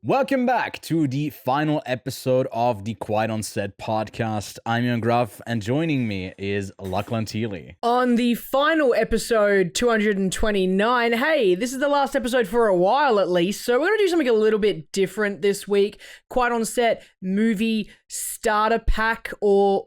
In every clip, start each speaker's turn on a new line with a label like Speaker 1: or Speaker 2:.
Speaker 1: Welcome back to the final episode of the Quiet on Set podcast. I'm Yeun Gruff, and joining me is Lachlan Teely.
Speaker 2: On the final episode, 229, hey, this is the last episode for a while at least, so we're going to do something a little bit different this week. Quiet on Set movie starter pack or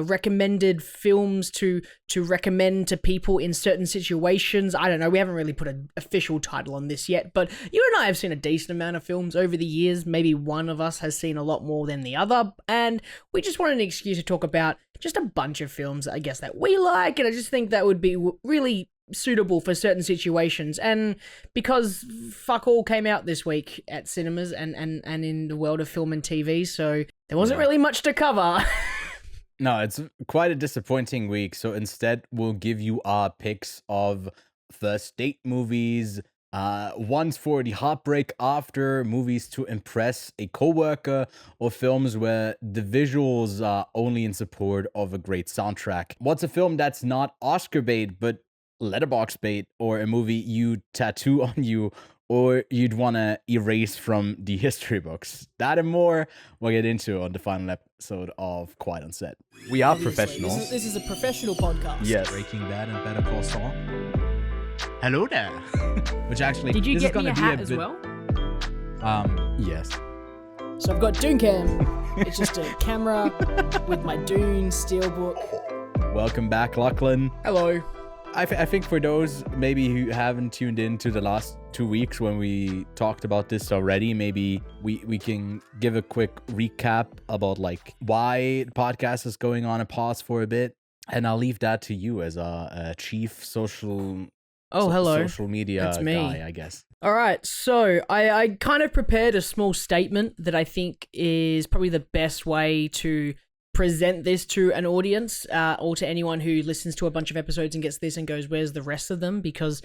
Speaker 2: recommended films to recommend to people in certain situations. I don't know, we haven't really put an official title on this yet, but you and I have seen a decent amount of films over the years. Maybe one of us has seen a lot more than the other, and we just wanted an excuse to talk about just a bunch of films, I guess, that we like, and I just think that would be really suitable for certain situations. And because fuck all came out this week at cinemas and in the world of film and TV, so there wasn't really much to cover.
Speaker 1: No, it's quite a disappointing week, so instead we'll give you our picks of first date movies, ones for the heartbreak after, movies to impress a coworker, or films where the visuals are only in support of a great soundtrack. What's a film that's not Oscar bait but Letterboxd-Bait, or a movie you tattoo on you or you'd want to erase from the history books? That and more we'll get into on the final episode of Quiet on Set. We are professionals.
Speaker 2: This is a professional podcast.
Speaker 1: Yes.
Speaker 3: Breaking Bad and Better Call Saul. Hello there.
Speaker 1: Which actually,
Speaker 2: Did you
Speaker 1: this
Speaker 2: get
Speaker 1: is gonna
Speaker 2: me a
Speaker 1: be
Speaker 2: hat
Speaker 1: a
Speaker 2: as
Speaker 1: bit,
Speaker 2: well?
Speaker 1: Yes.
Speaker 2: So I've got Dooncam. It's just a camera with my Dune steelbook.
Speaker 1: Welcome back, Lachlan.
Speaker 2: Hello.
Speaker 1: I think for those maybe who haven't tuned in to the last 2 weeks when we talked about this already, maybe we can give a quick recap about like why the podcast is going on a pause for a bit, and I'll leave that to you as a chief social media
Speaker 2: That's me.
Speaker 1: guy, I guess.
Speaker 2: All right, so I kind of prepared a small statement that I think is probably the best way to present this to an audience, or to anyone who listens to a bunch of episodes and gets this and goes, where's the rest of them? Because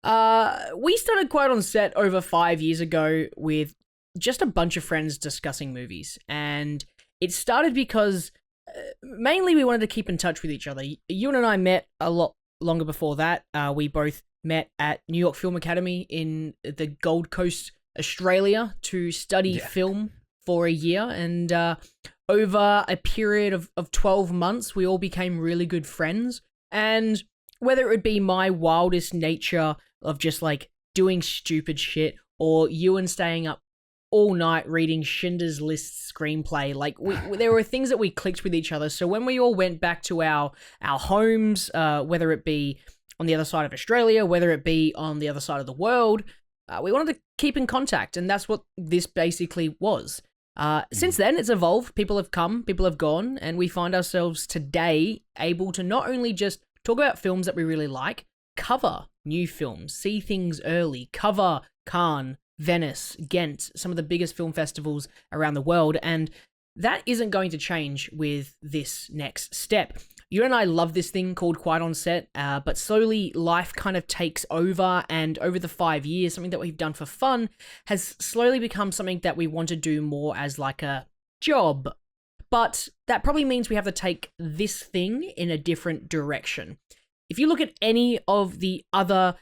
Speaker 2: we started Quiet on Set over 5 years ago with just a bunch of friends discussing movies. And it started because mainly we wanted to keep in touch with each other. Ewan and I met a lot longer before that. We both met at New York Film Academy in the Gold Coast, Australia, to study film for a year. And over a period of 12 months, we all became really good friends. And whether it would be my wildest nature of just like doing stupid shit, or Ewan staying up all night reading Schindler's List screenplay, like there were things that we clicked with each other. So when we all went back to our homes, whether it be on the other side of Australia, whether it be on the other side of the world, we wanted to keep in contact. And that's what this basically was. Since then, it's evolved. People have come, people have gone, and we find ourselves today able to not only just talk about films that we really like, cover new films, see things early, cover Cannes, Venice, Ghent, some of the biggest film festivals around the world, and that isn't going to change with this next step. You and I love this thing called Quiet on Set, but slowly life kind of takes over, and over the 5 years, something that we've done for fun has slowly become something that we want to do more as like a job. But that probably means we have to take this thing in a different direction. If you look at any of the other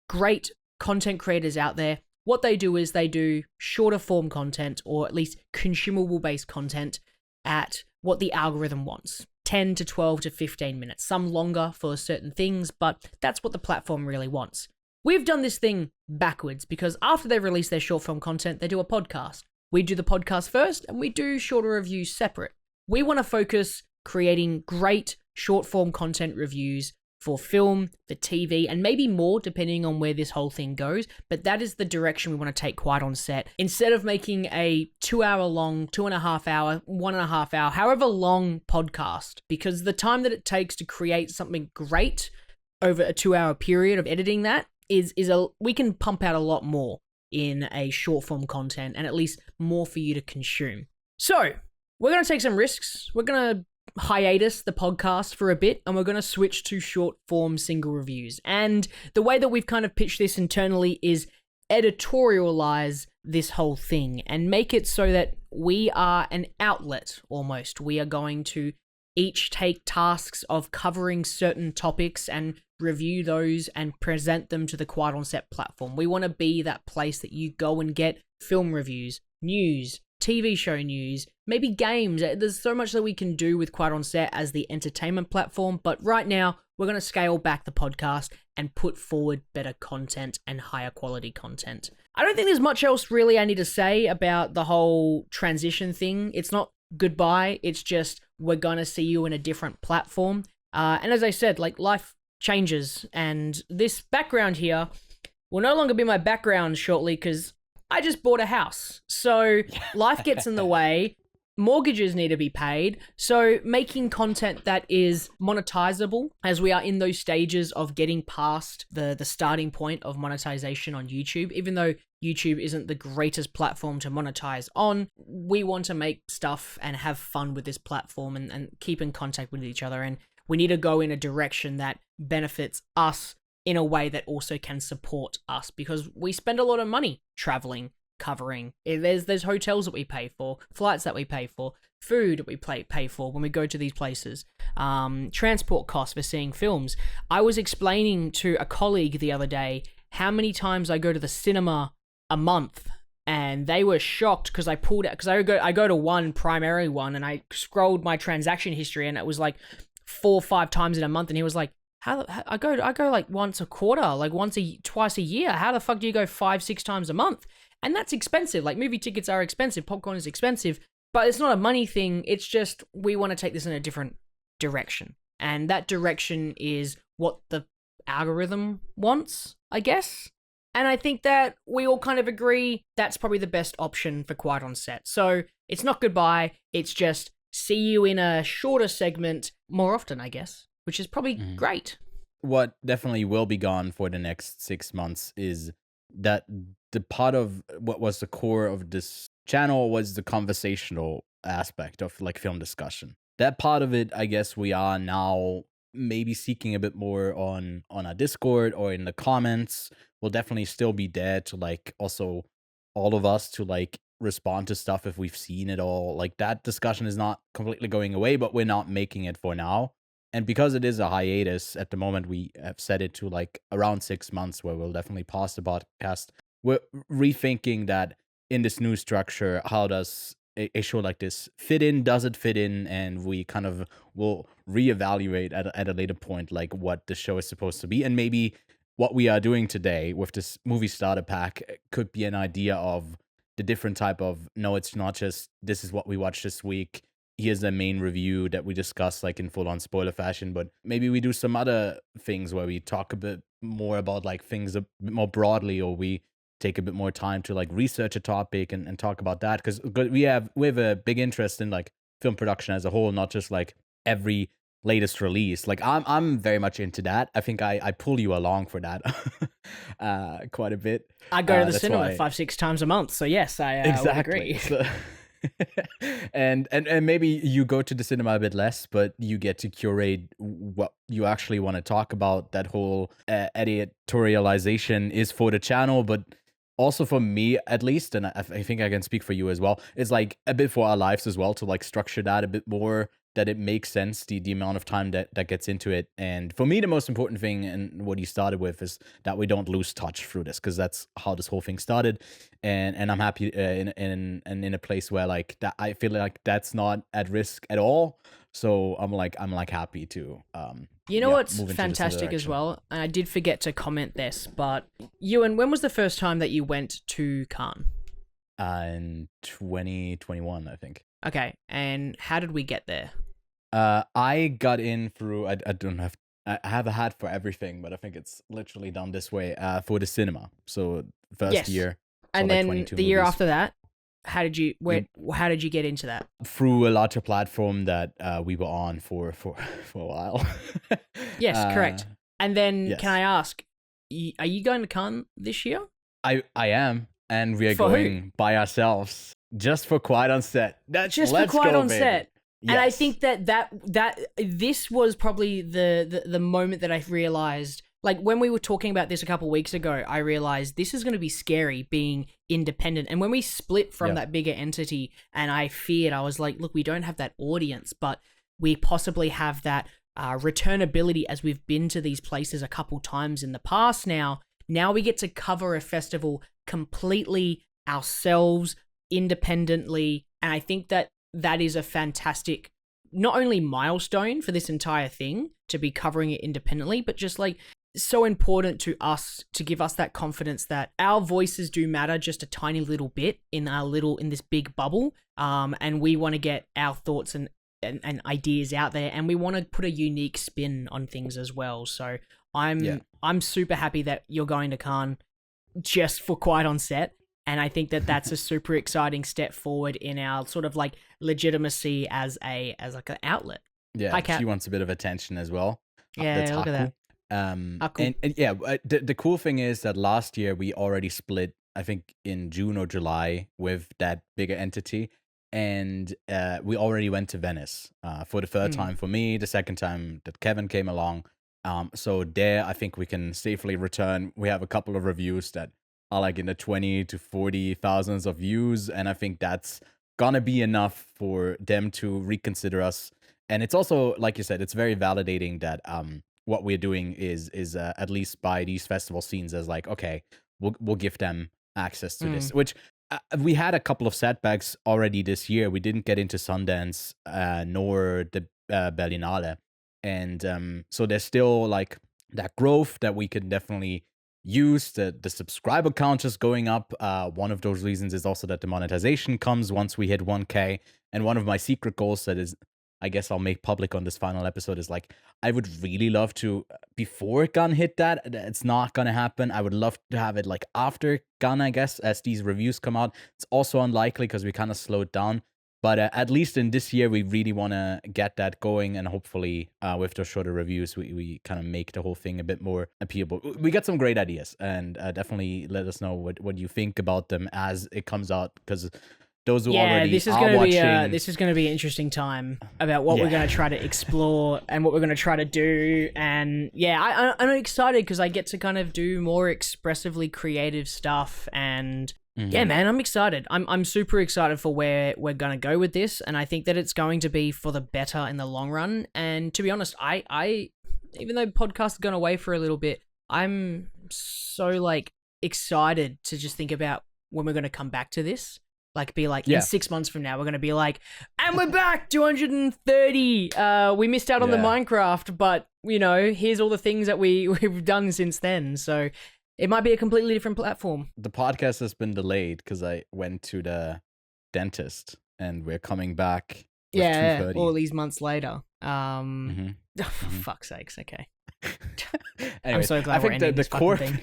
Speaker 2: great content creators out there, what they do is they do shorter form content, or at least consumable based content at what the algorithm wants. 10 to 12 to 15 minutes, some longer for certain things, but that's what the platform really wants. We've done this thing backwards because after they release their short film content, they do a podcast. We do the podcast first and we do shorter reviews separate. We want to focus creating great short form content reviews for film, for TV, and maybe more depending on where this whole thing goes. But that is the direction we want to take Quiet on Set. Instead of making a 2 hour long, 2.5 hour, 1.5 hour, however long podcast, because the time that it takes to create something great over a 2 hour period of editing that we can pump out a lot more in a short form content, and at least more for you to consume. So we're going to take some risks. We're going to hiatus the podcast for a bit, and we're going to switch to short form single reviews. And the way that we've kind of pitched this internally is editorialize this whole thing and make it so that we are an outlet almost. We are going to each take tasks of covering certain topics and review those and present them to the Quiet on Set platform. We want to be that place that you go and get film reviews, news, TV show news, maybe games. There's so much that we can do with Quiet on Set as the entertainment platform, but right now we're going to scale back the podcast and put forward better content and higher quality content. I don't think there's much else really I need to say about the whole transition thing. It's not goodbye, it's just we're going to see you in a different platform. And as I said, like, life changes, and this background here will no longer be my background shortly because I just bought a house. So life gets in the way. Mortgages need to be paid. So making content that is monetizable, as we are in those stages of getting past the starting point of monetization on YouTube, even though YouTube isn't the greatest platform to monetize on, we want to make stuff and have fun with this platform and keep in contact with each other. And we need to go in a direction that benefits us in a way that also can support us, because we spend a lot of money traveling, covering. There's hotels that we pay for, flights that we pay for, food that we pay for when we go to these places, transport costs for seeing films. I was explaining to a colleague the other day how many times I go to the cinema a month, and they were shocked because I pulled out, because I go to one primary one, and I scrolled my transaction history, and it was like 4 or 5 times in a month, and he was like, how I go like once a quarter, like twice a year. How the fuck do you go 5-6 times a month? And that's expensive. Like, movie tickets are expensive, popcorn is expensive, but it's not a money thing. It's just we want to take this in a different direction, and that direction is what the algorithm wants, I guess. And I think that we all kind of agree that's probably the best option for Quiet on Set. So it's not goodbye. It's just see you in a shorter segment more often, I guess, which is probably great.
Speaker 1: What definitely will be gone for the next 6 months is that the part of what was the core of this channel was the conversational aspect of like film discussion. That part of it, I guess we are now maybe seeking a bit more on our Discord or in the comments. Will definitely still be there to like also all of us to like respond to stuff if we've seen it all. Like, that discussion is not completely going away, but we're not making it for now. And because it is a hiatus at the moment, we have set it to like around 6 months where we'll definitely pause the podcast. We're rethinking that in this new structure, how does a show like this fit in? Does it fit in? And we kind of will reevaluate at a later point, like what the show is supposed to be. And maybe what we are doing today with this movie starter pack could be an idea of the different type of, no, it's not just this is what we watched this week. Here's the main review that we discuss like in full on spoiler fashion, but maybe we do some other things where we talk a bit more about like things a bit more broadly, or we take a bit more time to like research a topic and talk about that, because we have a big interest in like film production as a whole, not just like every latest release. Like I'm very much into that. I think I pull you along for that quite a bit.
Speaker 2: I go to the cinema 5-6 times a month, so yes, I
Speaker 1: exactly.
Speaker 2: would agree.
Speaker 1: So, and maybe you go to the cinema a bit less, but you get to curate what you actually want to talk about. That whole editorialization is for the channel, but also for me at least, and I think I can speak for you as well, it's like a bit for our lives as well, to like structure that a bit more, that it makes sense, the amount of time that gets into it. And for me, the most important thing, and what you started with, is that we don't lose touch through this, because that's how this whole thing started. And I'm happy in a place where like that I feel like that's not at risk at all. So I'm like happy to
Speaker 2: you know what's fantastic as well, and I did forget to comment this, but Ewan, when was the first time that you went to Cannes?
Speaker 1: In 2021, I think.
Speaker 2: Okay, and how did we get there?
Speaker 1: I got in through, I have a hat for everything, but I think it's literally done this way, for the cinema. So first year.
Speaker 2: And then the year after that, how did you get into that?
Speaker 1: Through a larger platform that we were on for a while.
Speaker 2: Yes, correct. And then yes. Can I ask, are you going to Cannes this year?
Speaker 1: I am, and we are going by ourselves. Just for Quiet on Set.
Speaker 2: Just for Quiet on Set. Yes. And I think that this was probably the moment that I realized, like when we were talking about this a couple of weeks ago, I realized this is going to be scary being independent. And when we split from that bigger entity, and I was like, look, we don't have that audience, but we possibly have that returnability, as we've been to these places a couple times in the past now. Now we get to cover a festival completely ourselves, independently, and I think that is a fantastic, not only milestone for this entire thing to be covering it independently, but just like so important to us to give us that confidence that our voices do matter just a tiny little bit in this big bubble. And we want to get our thoughts and ideas out there, and we want to put a unique spin on things as well. So I'm super happy that you're going to Cannes just for Quiet on Set. And I think that that's a super exciting step forward in our sort of like legitimacy as like an outlet.
Speaker 1: Yeah, she wants a bit of attention as well.
Speaker 2: Yeah, look at that.
Speaker 1: Cool. And yeah, the cool thing is that last year we already split, I think in June or July, with that bigger entity, and we already went to Venice for the third time for me, the second time that Kevin came along. So there, I think we can safely return. We have a couple of reviews that are like in the 20 to 40 thousands of views, and I think that's gonna be enough for them to reconsider us. And it's also, like you said, it's very validating that what we're doing is at least by these festival scenes as like, okay, we'll give them access to this, which we had a couple of setbacks already this year. We didn't get into Sundance nor the Berlinale, and so there's still like that growth that we could definitely use. The subscriber count is going up. One of those reasons is also that the monetization comes once we hit 1K. And one of my secret goals that is, I guess I'll make public on this final episode, is like, I would really love to, before Gun hit that, it's not gonna happen. I would love to have it like after Gun, I guess, as these reviews come out. It's also unlikely because we kind of slowed down. But at least in this year, we really want to get that going, and hopefully with those shorter reviews, we kind of make the whole thing a bit more appealable. We got some great ideas, and definitely let us know what you think about them as it comes out, because those who already
Speaker 2: this is going to be this is going to be an interesting time about what we're going to try to explore and what we're going to try to do. And I'm excited because I get to kind of do more expressively creative stuff. And yeah, man, I'm excited. I'm super excited for where we're going to go with this, and I think that it's going to be for the better in the long run. And to be honest, I even though podcasts have gone away for a little bit, I'm so like excited to just think about when we're going to come back to this. Like, be like, in 6 months from now, we're going to be like, and we're back, 230. We missed out on the Minecraft, but, you know, here's all the things that we've done since then. So it might be a completely different platform.
Speaker 1: The podcast has been delayed because I went to the dentist, and we're coming back with 230.
Speaker 2: All these months later. For fuck's sakes, okay.
Speaker 1: Anyways,
Speaker 2: I'm so glad
Speaker 1: I
Speaker 2: we're
Speaker 1: think
Speaker 2: ending this
Speaker 1: core
Speaker 2: fucking thing.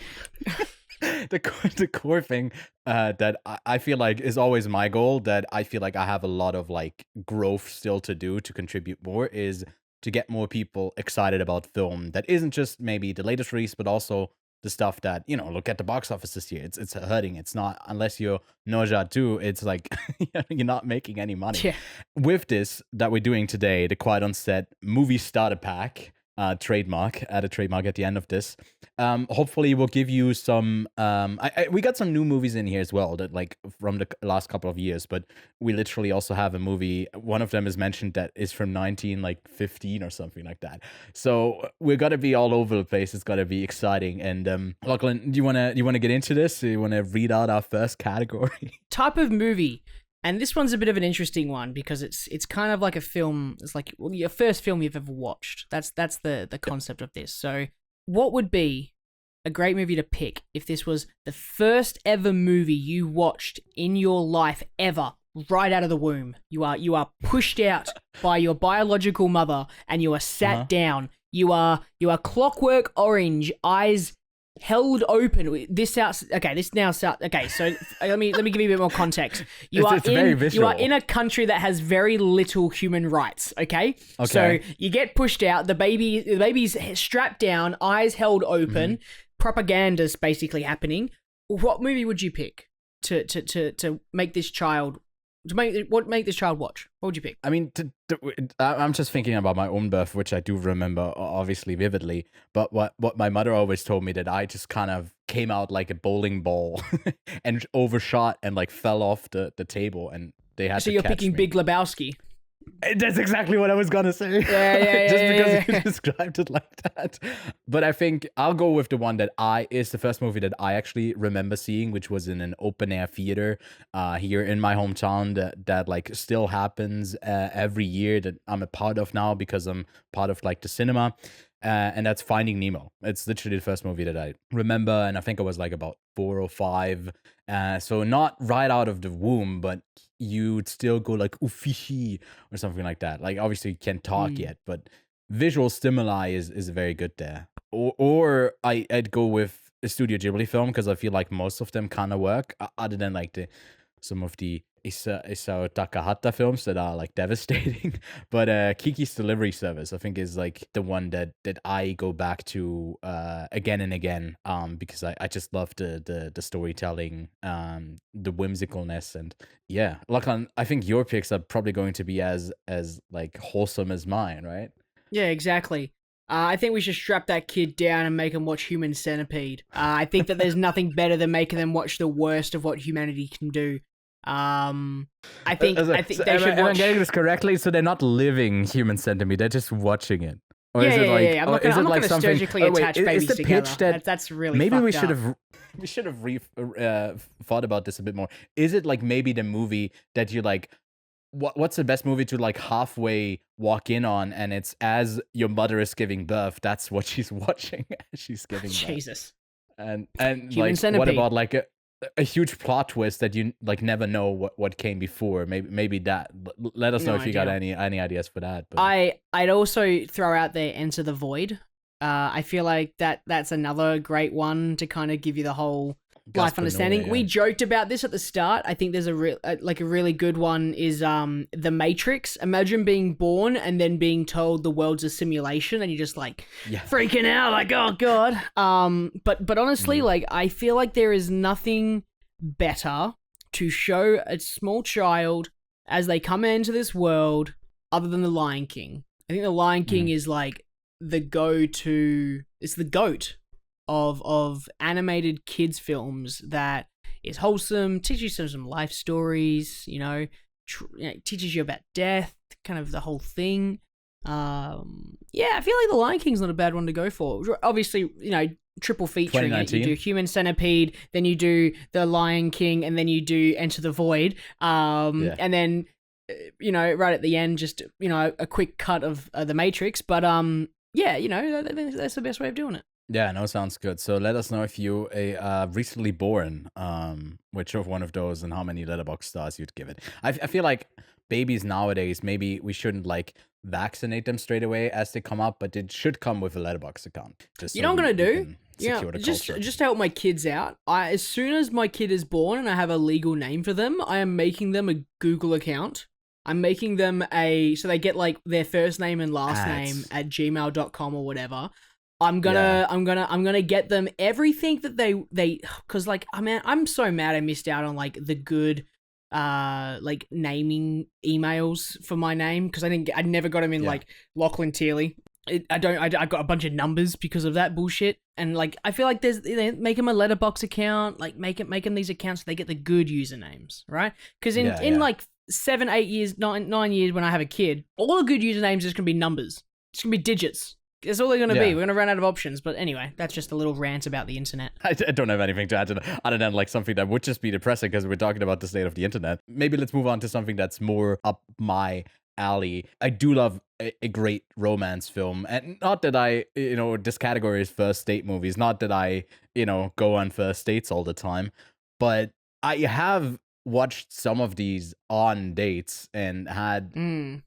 Speaker 1: the core thing that I feel like is always my goal, that I feel like I have a lot of like growth still to do to contribute more, is to get more people excited about film that isn't just maybe the latest release, but also the stuff that, you know, look at the box office this year. It's hurting. It's not, unless you're Nausea 2, it's like you're not making any money.
Speaker 2: Yeah.
Speaker 1: With this that we're doing today, the Quiet on Set movie starter pack, trademark, add a trademark at the end of this. Hopefully we'll give you some, we got some new movies in here as well, that like from the last couple of years, but we literally also have a movie. One of them is mentioned that is from 1915 or something like that. So we're gonna be all over the place. It's gonna be exciting. And Lachlan, do you wanna get into this? Do you wanna read out our first category?
Speaker 2: Type of movie. And this one's a bit of an interesting one because it's kind of like a film. It's like your first film you've ever watched. That's the concept of this. So what would be a great movie to pick if this was the first ever movie you watched in your life ever, right out of the womb? You are pushed out by your biological mother and you are sat down. You are Clockwork Orange, eyes held open. So let me give you a bit more context. You are in a country that has very little human rights. Okay. So you get pushed out. The baby's strapped down, eyes held open. Propaganda's basically happening. What movie would you pick to make this child? Make this child watch? What would you pick?
Speaker 1: I mean, I'm just thinking about my own birth, which I do remember obviously vividly. But what my mother always told me, that I just kind of came out like a bowling ball and overshot and like fell off the table, and they had.
Speaker 2: So
Speaker 1: to
Speaker 2: you're
Speaker 1: catch
Speaker 2: picking
Speaker 1: me.
Speaker 2: Big Lebowski.
Speaker 1: That's exactly what I was gonna say.
Speaker 2: Yeah,
Speaker 1: Just because
Speaker 2: yeah.
Speaker 1: you described it like that. But I think I'll go with the one that is the first movie that I actually remember seeing, which was in an open air theater here in my hometown that like still happens every year, that I'm a part of now because I'm part of like the cinema. And that's Finding Nemo. It's literally the first movie that I remember, and I think I was like about 4 or 5. So not right out of the womb, but you'd still go like "ooh, fishy" or something like that. Like obviously you can't talk yet, but visual stimuli is very good there. Or I'd go with a Studio Ghibli film because I feel like most of them kind of work, other than like some of the Isao Takahata films that are like devastating. But Kiki's Delivery Service, I think, is like the one that I go back to again and again, because I just love the storytelling, the whimsicalness, and yeah. Lachlan, I think your picks are probably going to be as like wholesome as mine, right?
Speaker 2: Yeah, exactly. I think we should strap that kid down and make him watch Human Centipede. I think that there's nothing better than making them watch the worst of what humanity can do. I think
Speaker 1: So
Speaker 2: they should
Speaker 1: am I
Speaker 2: watch.
Speaker 1: getting this correctly? So they're not living Human Centipede; they're just watching it. Or
Speaker 2: Yeah,
Speaker 1: is it
Speaker 2: yeah,
Speaker 1: like,
Speaker 2: yeah. I'm not
Speaker 1: is it
Speaker 2: gonna
Speaker 1: like something?
Speaker 2: surgically
Speaker 1: Oh, wait,
Speaker 2: attach
Speaker 1: is
Speaker 2: babies
Speaker 1: the
Speaker 2: together.
Speaker 1: pitch that
Speaker 2: That's really
Speaker 1: maybe we
Speaker 2: fucked
Speaker 1: should
Speaker 2: up.
Speaker 1: have thought about this a bit more. Is it like maybe the movie that you like? What's the best movie to like halfway walk in on, and it's as your mother is giving birth. That's what she's watching as she's giving birth.
Speaker 2: Jesus.
Speaker 1: And
Speaker 2: Human
Speaker 1: like, what
Speaker 2: Centipede.
Speaker 1: about like a huge plot twist that you like never know what came before? Maybe that. Let us know
Speaker 2: No
Speaker 1: if you got
Speaker 2: idea.
Speaker 1: any ideas for that. But
Speaker 2: I'd also throw out there Enter the Void. I feel like that's another great one to kind of give you the whole life
Speaker 1: Gaspar
Speaker 2: understanding.
Speaker 1: Noé, yeah.
Speaker 2: We joked about this at the start. I think there's a really good one is The Matrix. Imagine being born and then being told the world's a simulation, and you're just like
Speaker 1: Yeah.
Speaker 2: freaking out, like, oh god. But honestly, like, I feel like there is nothing better to show a small child as they come into this world other than The Lion King. I think The Lion King is like the go-to. It's the goat of animated kids films that is wholesome, teaches you some life stories, teaches you about death, kind of the whole thing. Yeah, I feel like The Lion King's not a bad one to go for. Obviously, triple featuring it. You
Speaker 1: 2019.
Speaker 2: do Human Centipede, then you do The Lion King, and then you do Enter the Void. And then right at the end, just a quick cut of The Matrix. But yeah, that's the best way of doing it.
Speaker 1: Yeah, no, sounds good. So let us know if you a recently born, which of one of those, and how many Letterboxd stars you'd give it. I feel like babies nowadays, maybe we shouldn't like vaccinate them straight away as they come up, but it should come with a Letterboxd account. Just
Speaker 2: You know what I'm gonna do?
Speaker 1: Secure the
Speaker 2: just
Speaker 1: culture.
Speaker 2: to help my kids out. As soon as my kid is born and I have a legal name for them, I am making them a Google account. I'm making them so they get like their first name and last name at gmail.com or whatever. I'm gonna get them everything that they because like I'm so mad I missed out on like the good like naming emails for my name because I never got them in like Lachlan Teely. I got a bunch of numbers because of that bullshit, and like I feel like make them a Letterboxd account, like make them these accounts so they get the good usernames, right? Because in like 7, 8 years, 9 years when I have a kid, all the good usernames is gonna be numbers. It's gonna be digits. That's all they're going to be. We're going to run out of options. But anyway, that's just a little rant about the internet.
Speaker 1: I don't have anything to add to that, other than like something that would just be depressing because we're talking about the state of the internet. Maybe let's move on to something that's more up my alley. I do love a great romance film, and not that I, this category is first date movies. Not that I, go on first dates all the time, but I have watched some of these on dates and had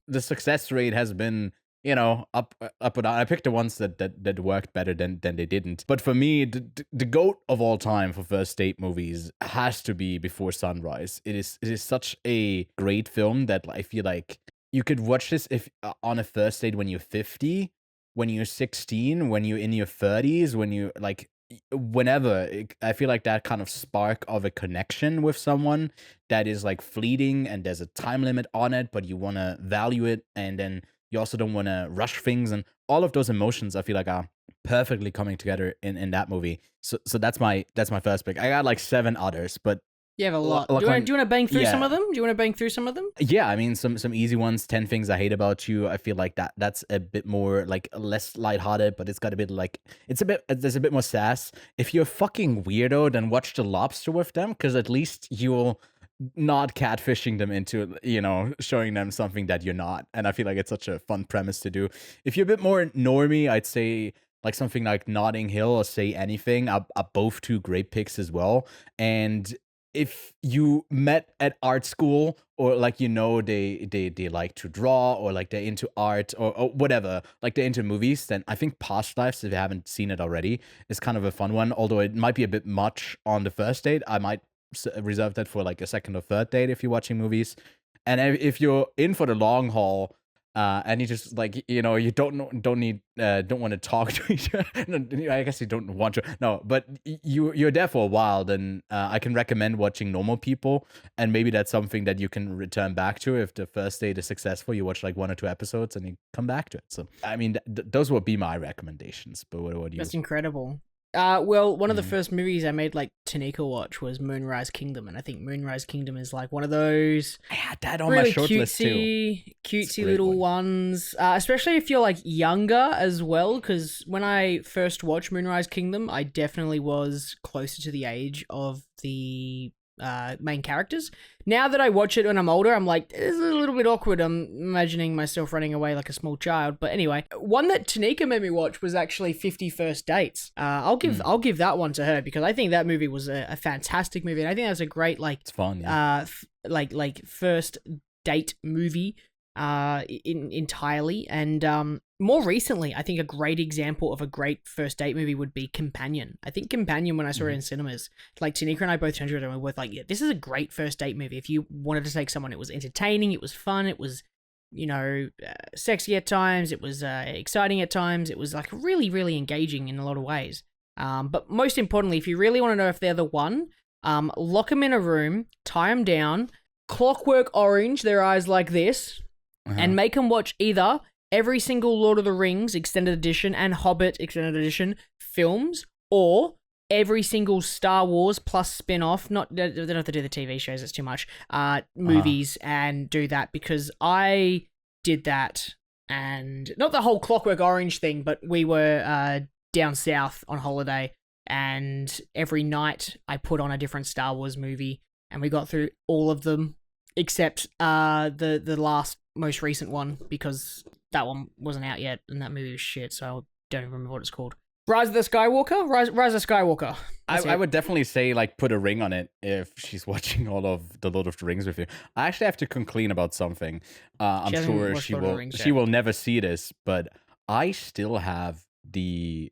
Speaker 1: the success rate has been up and down. I picked the ones that worked better than they didn't. But for me, the GOAT of all time for first date movies has to be Before Sunrise. It is such a great film that I feel like you could watch this if on a first date when you're 50, when you're 16, when you're in your 30s, when you like whenever. I feel like that kind of spark of a connection with someone that is like fleeting and there's a time limit on it, but you want to value it, and then you also don't want to rush things, and all of those emotions I feel like are perfectly coming together in that movie. So that's my first pick. I got like 7 others, but
Speaker 2: You have a lot.
Speaker 1: Like
Speaker 2: Do you want to bang through some
Speaker 1: yeah.
Speaker 2: of them? Do you want to bang through some of them?
Speaker 1: Yeah, I mean some easy ones. 10 Things I Hate About You. I feel like that's a bit more like less lighthearted, but it's got a bit like there's a bit more sass. If you're a fucking weirdo, then watch The Lobster with them, because at least you'll not catfishing them into, showing them something that you're not. And I feel like it's such a fun premise to do. If you're a bit more normie, I'd say like something like Notting Hill or Say Anything are both two great picks as well. And if you met at art school, or like they like to draw, or like they're into art, or whatever, like they're into movies, then I think Past Lives, if you haven't seen it already, is kind of a fun one. Although it might be a bit much on the first date, I might reserve that for like a second or third date if you're watching movies. And if you're in for the long haul, and you just like, you don't want to talk to each other. I guess you don't want to. No, but you're there for a while. Then I can recommend watching Normal People, and maybe that's something that you can return back to if the first date is successful. You watch like 1 or 2 episodes and you come back to it. So I mean, those would be my recommendations. But what do you?
Speaker 2: That's incredible. Well, one of the first movies I made like Tanika watch was Moonrise Kingdom, and I think Moonrise Kingdom is like one of those
Speaker 1: I had that on
Speaker 2: really
Speaker 1: my short list too.
Speaker 2: cutesy little ones. Especially if you're like younger as well, because when I first watched Moonrise Kingdom, I definitely was closer to the age of the main characters. Now that I watch it when I'm older, I'm like, it's a little bit awkward. I'm imagining myself running away like a small child. But anyway, one that Tanika made me watch was actually 50 First Dates. I'll give that one to her, because I think that movie was a fantastic movie, and I think that's a great
Speaker 1: it's fun. Yeah.
Speaker 2: Like first date movie entirely. And more recently, I think a great example of a great first date movie would be Companion. I think Companion, when I saw it in cinemas, like Tanika and I both turned to it and we were both like, yeah, this is a great first date movie. If you wanted to take someone, it was entertaining, it was fun, it was, sexy at times, it was exciting at times, it was like really, really engaging in a lot of ways. But most importantly, if you really want to know if they're the one, lock them in a room, tie them down, Clockwork Orange their eyes like this, and make them watch either every single Lord of the Rings Extended Edition and Hobbit Extended Edition films, or every single Star Wars plus spin-off, they don't have to do the TV shows, it's too much, movies, and do that, because I did that, and not the whole Clockwork Orange thing, but we were down south on holiday, and every night I put on a different Star Wars movie, and we got through all of them, except the last most recent one, because that one wasn't out yet, and that movie was shit, so I don't even remember what it's called. Rise of the Skywalker? Rise of Skywalker.
Speaker 1: I would definitely say, like, put a ring on it if she's watching all of the Lord of the Rings with you. I actually have to complain about something. I'm sure she will never see this, but I still have the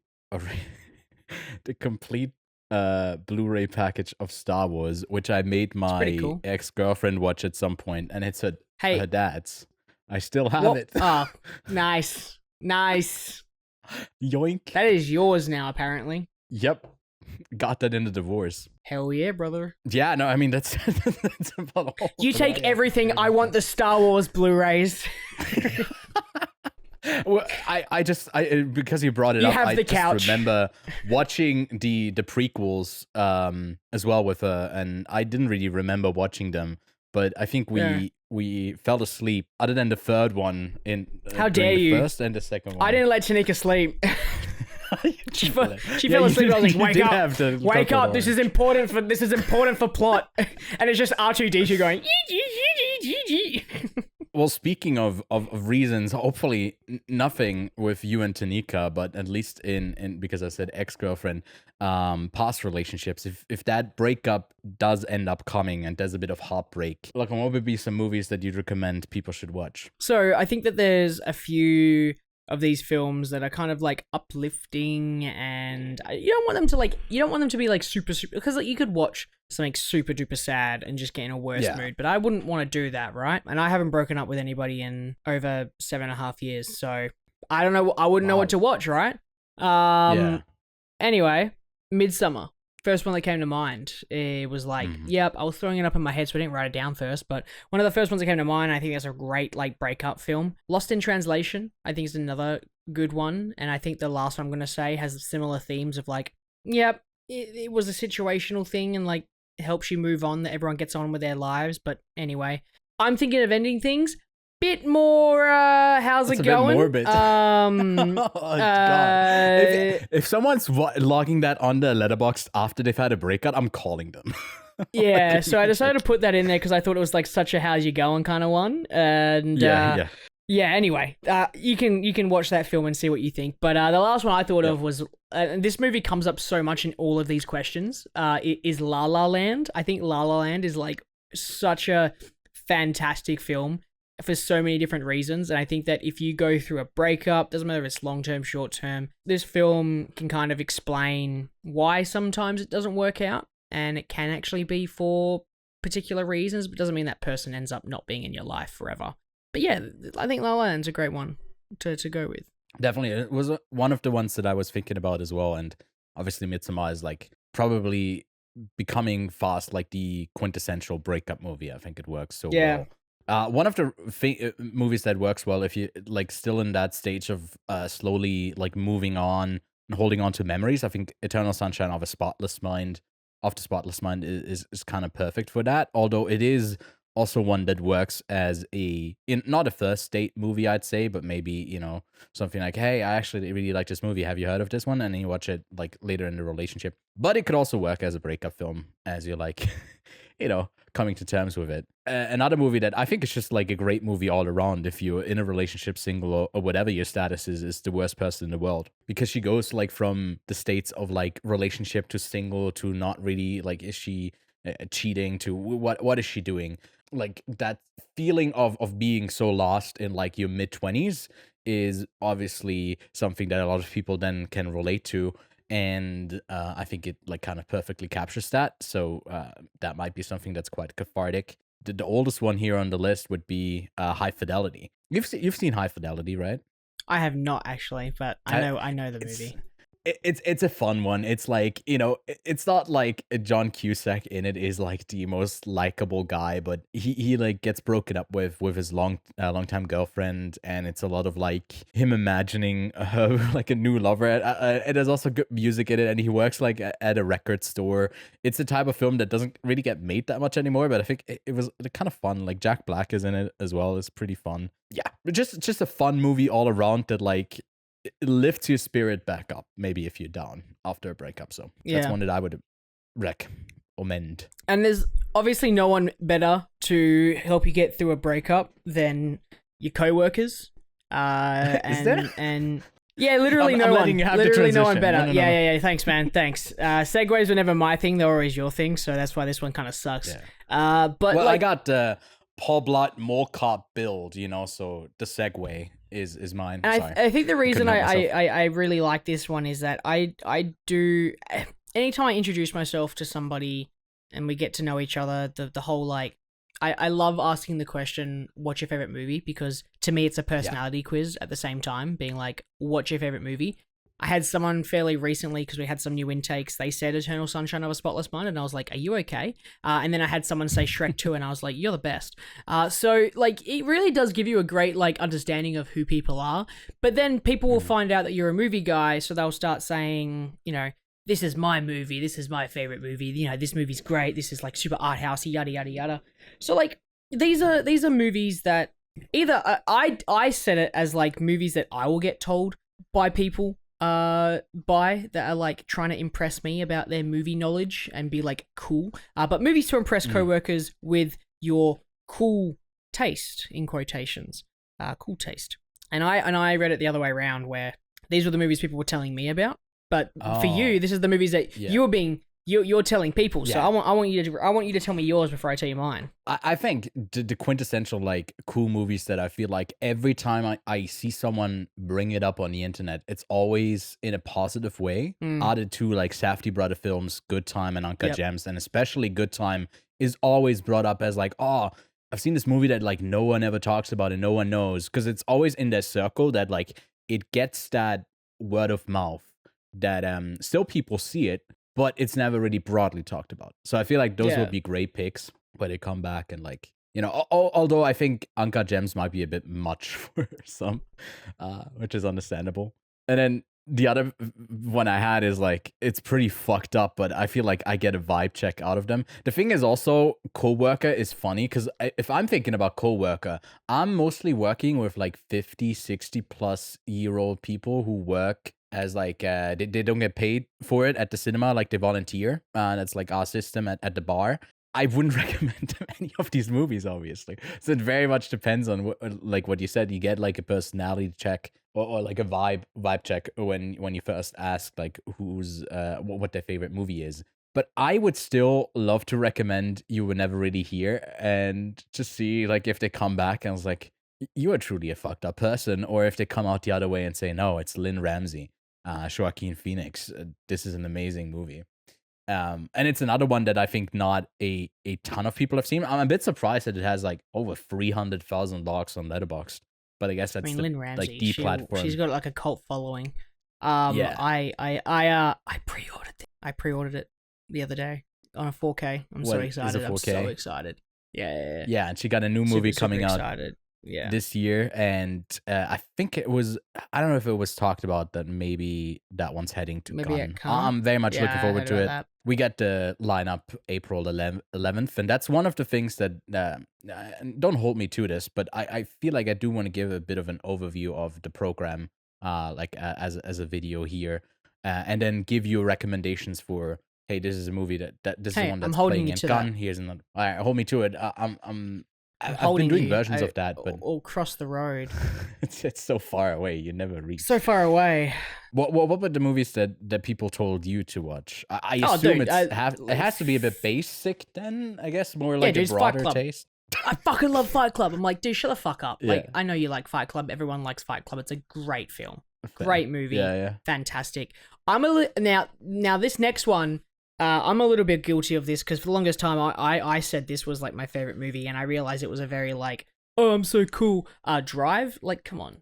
Speaker 1: complete Blu-ray package of Star Wars, which I made my ex-girlfriend watch at some point, and it's her dad's. I still have it.
Speaker 2: Oh, nice.
Speaker 1: Yoink.
Speaker 2: That is yours now, apparently.
Speaker 1: Yep. Got that in the divorce.
Speaker 2: Hell yeah, brother.
Speaker 1: Yeah, no, I mean, that's about all.
Speaker 2: You take everything. I want the Star Wars Blu-rays.
Speaker 1: Well, I because you brought it up, I just remember watching the prequels as well with her, and I didn't really remember watching them, but I think we fell asleep, other than the third one in
Speaker 2: how dare you,
Speaker 1: the first and the second one.
Speaker 2: I didn't let Tanika sleep. she fell asleep. I was like, wake up, this is important for plot. And it's just R2-D2 going
Speaker 1: Well, speaking of reasons, hopefully nothing with you and Tanika, but at least in because I said ex-girlfriend, past relationships, if that breakup does end up coming and there's a bit of heartbreak, like, what would be some movies that you'd recommend people should watch?
Speaker 2: So I think that there's a few of these films that are kind of like uplifting, and you don't want them to be like super, because like you could watch something super duper sad and just get in a worse mood, but I wouldn't want to do that, right? And I haven't broken up with anybody in over 7.5 years, so I don't know, I wouldn't know what to watch, right? Anyway, Midsummer. First one that came to mind, it was like, yep, I was throwing it up in my head, so I didn't write it down first, but one of the first ones that came to mind, I think that's a great, like, breakup film. Lost in Translation, I think is another good one, and I think the last one I'm going to say has similar themes of, like, yep, it was a situational thing, and, like, helps you move on, that everyone gets on with their lives. But anyway, I'm thinking of ending things. Bit more, how's
Speaker 1: That's
Speaker 2: it
Speaker 1: a
Speaker 2: going?
Speaker 1: bit morbid. Oh, God. If someone's logging that on the letterbox after they've had a breakup, I'm calling them.
Speaker 2: Yeah, so I decided to put that in there because I thought it was like such a how's you going kind of one. And yeah. Anyway, you can watch that film and see what you think. But the last one I thought of was, and this movie comes up so much in all of these questions, is La La Land. I think La La Land is like such a fantastic film for so many different reasons. And I think that if you go through a breakup, doesn't matter if it's long-term, short-term, this film can kind of explain why sometimes it doesn't work out. And it can actually be for particular reasons, but doesn't mean that person ends up not being in your life forever. But yeah, I think La La Land's a great one to go with.
Speaker 1: Definitely. It was one of the ones that I was thinking about as well. And obviously Midsommar is like probably becoming fast like the quintessential breakup movie. I think it works so well. One of the movies that works well if you like still in that stage of slowly like moving on and holding on to memories. I think Eternal Sunshine of the Spotless Mind is kind of perfect for that. Although it is also one that works as not a first date movie, I'd say, but maybe, something like, hey, I actually really like this movie. Have you heard of this one? And then you watch it like later in the relationship. But it could also work as a breakup film as you're like, coming to terms with it. Another movie that I think is just like a great movie all around if you're in a relationship, single, or whatever your status is The Worst Person in the World. Because she goes like from the states of like relationship to single to not really, like, is she cheating to what is she doing? Like that feeling of being so lost in like your mid-20s is obviously something that a lot of people then can relate to. And I think it like kind of perfectly captures that. So that might be something that's quite cathartic. The oldest one here on the list would be High Fidelity. You've seen High Fidelity, right?
Speaker 2: I have not actually, but I know the movie.
Speaker 1: It's a fun one. It's like, it's not like John Cusack in it is like the most likable guy, but he like gets broken up with his longtime girlfriend, and it's a lot of like him imagining her like a new lover. And there's also good music in it, and he works like at a record store. It's a type of film that doesn't really get made that much anymore, but I think it was kind of fun. Like Jack Black is in it as well. It's pretty fun. Yeah, just a fun movie all around that like it lifts your spirit back up, maybe if you're down after a breakup. So that's one that I would recommend. And
Speaker 2: there's obviously no one better to help you get through a breakup than your coworkers.
Speaker 1: Is there?
Speaker 2: And yeah, literally no one. Literally no one better. No. Yeah. Thanks, man. Thanks. Segues were never my thing; they're always your thing. So that's why this one kind of sucks.
Speaker 1: Yeah.
Speaker 2: But
Speaker 1: I got Paul Blart Mall Cop build, so the segue is mine.
Speaker 2: And I think the reason I really like this one is that I do, anytime I introduce myself to somebody and we get to know each other, the whole like, I love asking the question, what's your favorite movie? Because to me, it's a personality quiz at the same time, being like, what's your favorite movie? I had someone fairly recently, because we had some new intakes, they said Eternal Sunshine of a Spotless Mind, and I was like, are you okay? And then I had someone say Shrek 2, and I was like, you're the best. So, like, it really does give you a great, like, understanding of who people are. But then people will find out that you're a movie guy, so they'll start saying, this is my movie, this is my favorite movie, this movie's great, this is, like, super art housey, yada, yada, yada. So, like, these are movies that either, I set it as, like, movies that I will get told by people, that are like trying to impress me about their movie knowledge and be like cool, but movies to impress coworkers with your cool taste, in quotations, cool taste. And I read it the other way around, where these were the movies people were telling me about, but for you, this is the movies that you're telling people. So I want you to tell me yours before I tell you mine.
Speaker 1: I think the quintessential like cool movies that I feel like every time I see someone bring it up on the internet, it's always in a positive way. Added to like Safdie Brother films, Good Time and Uncut Gems, and especially Good Time is always brought up as like, oh, I've seen this movie that like no one ever talks about and no one knows, because it's always in that circle that like it gets that word of mouth that still people see it, but it's never really broadly talked about. So I feel like those would be great picks where they come back and like, although I think Uncut Gems might be a bit much for some, which is understandable. And then the other one I had is like, it's pretty fucked up, but I feel like I get a vibe check out of them. The thing is also, coworker is funny because if I'm thinking about coworker, I'm mostly working with like 50, 60 plus year old people who work as like, they don't get paid for it at the cinema, like they volunteer. And it's like our system at the bar. I wouldn't recommend any of these movies, obviously. So it very much depends on what you said. You get like a personality check or like a vibe check when you first ask like who's what their favorite movie is. But I would still love to recommend You Were Never Really Here and to see like if they come back and I was like, you are truly a fucked up person, or if they come out the other way and say, no, it's Lynn Ramsey, Joaquin Phoenix. This is an amazing movie. And it's another one that I think not a ton of people have seen. I'm a bit surprised that it has like over 300,000 logs on Letterboxd, but I guess that's
Speaker 2: Lynn Ramsey,
Speaker 1: like the platform.
Speaker 2: She's got like a cult following.
Speaker 1: Yeah.
Speaker 2: I pre-ordered it. I pre-ordered it the other day on a 4K. I'm so excited. I'm so excited. Yeah.
Speaker 1: Yeah, and she got a new movie coming out this year, and I think it was, I don't know if it was talked about that maybe that one's heading to Cannes. I'm very much looking forward to it. That. We get the lineup April 11th, and that's one of the things that, don't hold me to this, but I feel like I do want to give a bit of an overview of the program, like as a video here, and then give you recommendations for, hey, this is a movie that this is one that's playing in Cannes. Here's another. All right, hold me to it. I've been doing versions of that, but
Speaker 2: all across the road.
Speaker 1: it's so far away. You never reach.
Speaker 2: So far away.
Speaker 1: What were the movies that people told you to watch? I assume it has to be a bit basic then. I guess more like a broader taste.
Speaker 2: I fucking love Fight Club. I'm like, dude, shut the fuck up. Yeah. Like, I know you like Fight Club. Everyone likes Fight Club. It's a great film. Great movie. Yeah. Fantastic. Now this next one. I'm a little bit guilty of this because for the longest time I said this was like my favorite movie, and I realized it was a very like, oh, I'm so cool. Drive, like, come on,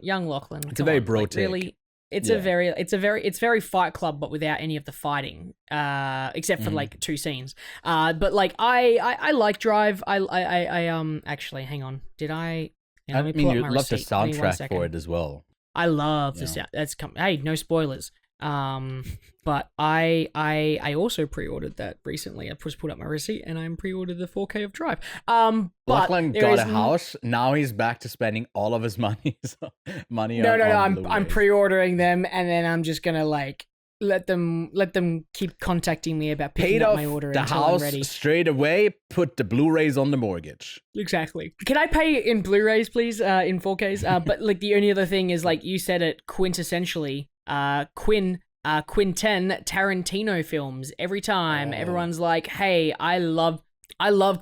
Speaker 2: young Lachlan.
Speaker 1: It's a very bro take.
Speaker 2: Really, it's very Fight Club, but without any of the fighting, except for like two scenes. But like I like Drive. I actually, hang on, did I?
Speaker 1: I mean, you love the soundtrack for it as well.
Speaker 2: I love the sound. Hey, no spoilers. But I also pre-ordered that recently. I just put up my receipt and I pre-ordered the 4K of Drive.
Speaker 1: Lachlan got a house. Now he's back to spending all of his money.
Speaker 2: I'm pre-ordering them, and then I'm just gonna like let them keep contacting me about picking up my order until I'm ready.
Speaker 1: Straight away. Put the Blu-rays on the mortgage.
Speaker 2: Exactly. Can I pay in Blu-rays, please? In 4Ks. But like the only other thing is, like you said it quintessentially. Quinten Tarantino films. Every time everyone's like, hey, I love